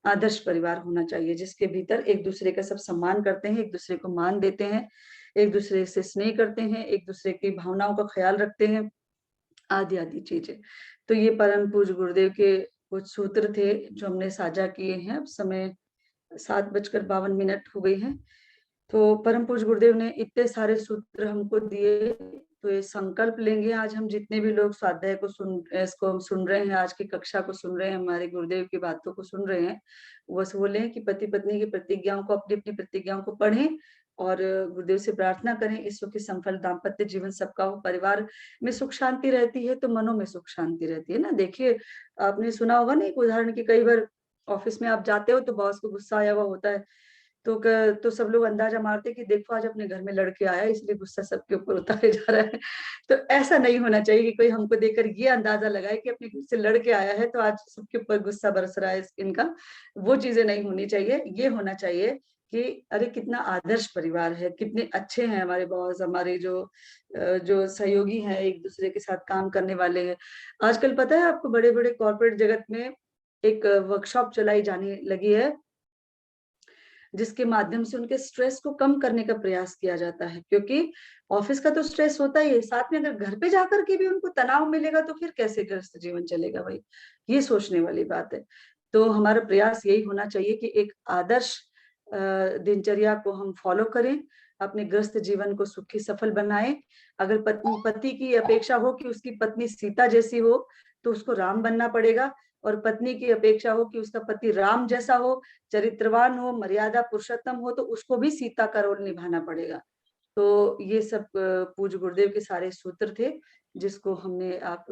आदर्श परिवार होना चाहिए जिसके भीतर एक दूसरे का सब सम्मान करते हैं, एक दूसरे को मान देते हैं, एक दूसरे से स्नेह करते हैं, एक दूसरे की भावनाओं का ख्याल रखते हैं, आदि आदि चीजें। तो ये परम पूज्य गुरुदेव के कुछ सूत्र थे जो हमने साझा किए हैं। अब समय 7:52 हो गई है। तो परम पूज्य गुरुदेव ने इतने सारे सूत्र हमको दिए, तो ये संकल्प लेंगे आज हम जितने भी लोग स्वाध्याय को सुन रहे हैं, आज की कक्षा को सुन रहे हैं, हमारे गुरुदेव की बातों को सुन रहे हैं, बस बोले कि पति पत्नी की प्रतिज्ञाओं को, अपनी अपनी प्रतिज्ञाओं को पढ़ें और गुरुदेव से प्रार्थना करें ईश्वर की संफल दाम्पत्य जीवन सबका हो। परिवार में सुख शांति रहती है तो मनों में सुख शांति रहती है ना। देखिए आपने सुना होगा ना एक उदाहरण की, कई बार ऑफिस में आप जाते हो तो बॉस को गुस्सा आया हुआ होता है तो सब लोग अंदाजा मारते कि देखो आज अपने घर में लड़के आया इसलिए गुस्सा सबके ऊपर उतारे जा रहा है। तो ऐसा नहीं होना चाहिए कि कोई हमको देखकर ये अंदाजा लगाए कि अपने घर से लड़के आया है तो आज सबके ऊपर गुस्सा बरस रहा है इनका। वो चीजें नहीं होनी चाहिए। ये होना चाहिए कि अरे कितना आदर्श परिवार है, कितने अच्छे हैं हमारे बॉस, हमारे जो सहयोगी हैं, एक दूसरे के साथ काम करने वाले हैं। आजकल पता है आपको, बड़े बड़े कॉर्पोरेट जगत में एक वर्कशॉप चलाई जाने लगी है जिसके माध्यम से उनके स्ट्रेस को कम करने का प्रयास किया जाता है, क्योंकि ऑफिस का तो स्ट्रेस होता ही है, साथ में अगर घर पे जाकर के भी उनको तनाव मिलेगा तो फिर कैसे गृहस्थ जीवन चलेगा भाई, ये सोचने वाली बात है। तो हमारा प्रयास यही होना चाहिए कि एक आदर्श दिनचर्या को हम फॉलो करें, अपने गृहस्थ जीवन को सुखी सफल बनाएं। अगर पति की अपेक्षा हो कि उसकी पत्नी सीता जैसी हो तो उसको राम बनना पड़ेगा, और पत्नी की अपेक्षा हो कि उसका पति राम जैसा हो, चरित्रवान हो, मर्यादा पुरुषोत्तम हो, तो उसको भी सीता का रोल निभाना पड़ेगा। तो ये सब पूज्य गुरुदेव के सारे सूत्र थे, जिसको हमने आप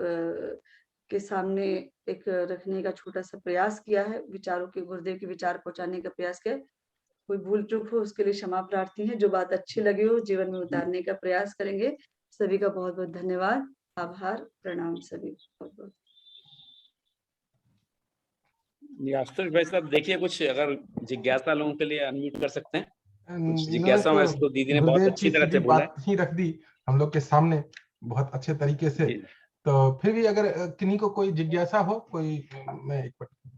के सामने एक रखने का छोटा सा प्रयास किया है, विचारों के, गुरुदेव के विचार पहुंचाने का प्रयास किया। कोई भूल चूक हो उसके लिए क्षमा प्रार्थी है, जो बात अच्छी लगी हो जीवन में उतारने का प्रयास करेंगे। सभी का बहुत बहुत धन्यवाद, आभार, प्रणाम सभी बहुत बहुत। आशुतोष भाई साहब देखिए, कुछ अगर जिज्ञासा लोगों के लिए अनम्यूट कर सकते हैं, कुछ इन्होंने जिज्ञासा तो वैसे तो दीदी ने बहुत गुरुदेव अच्छी की तरह से सीधी बोला है। बात ही रख दी हम लोग के सामने बहुत अच्छे तरीके से। जी। तो फिर भी अगर किन्हीं को कोई जिज्ञासा हो, कोई मैं एक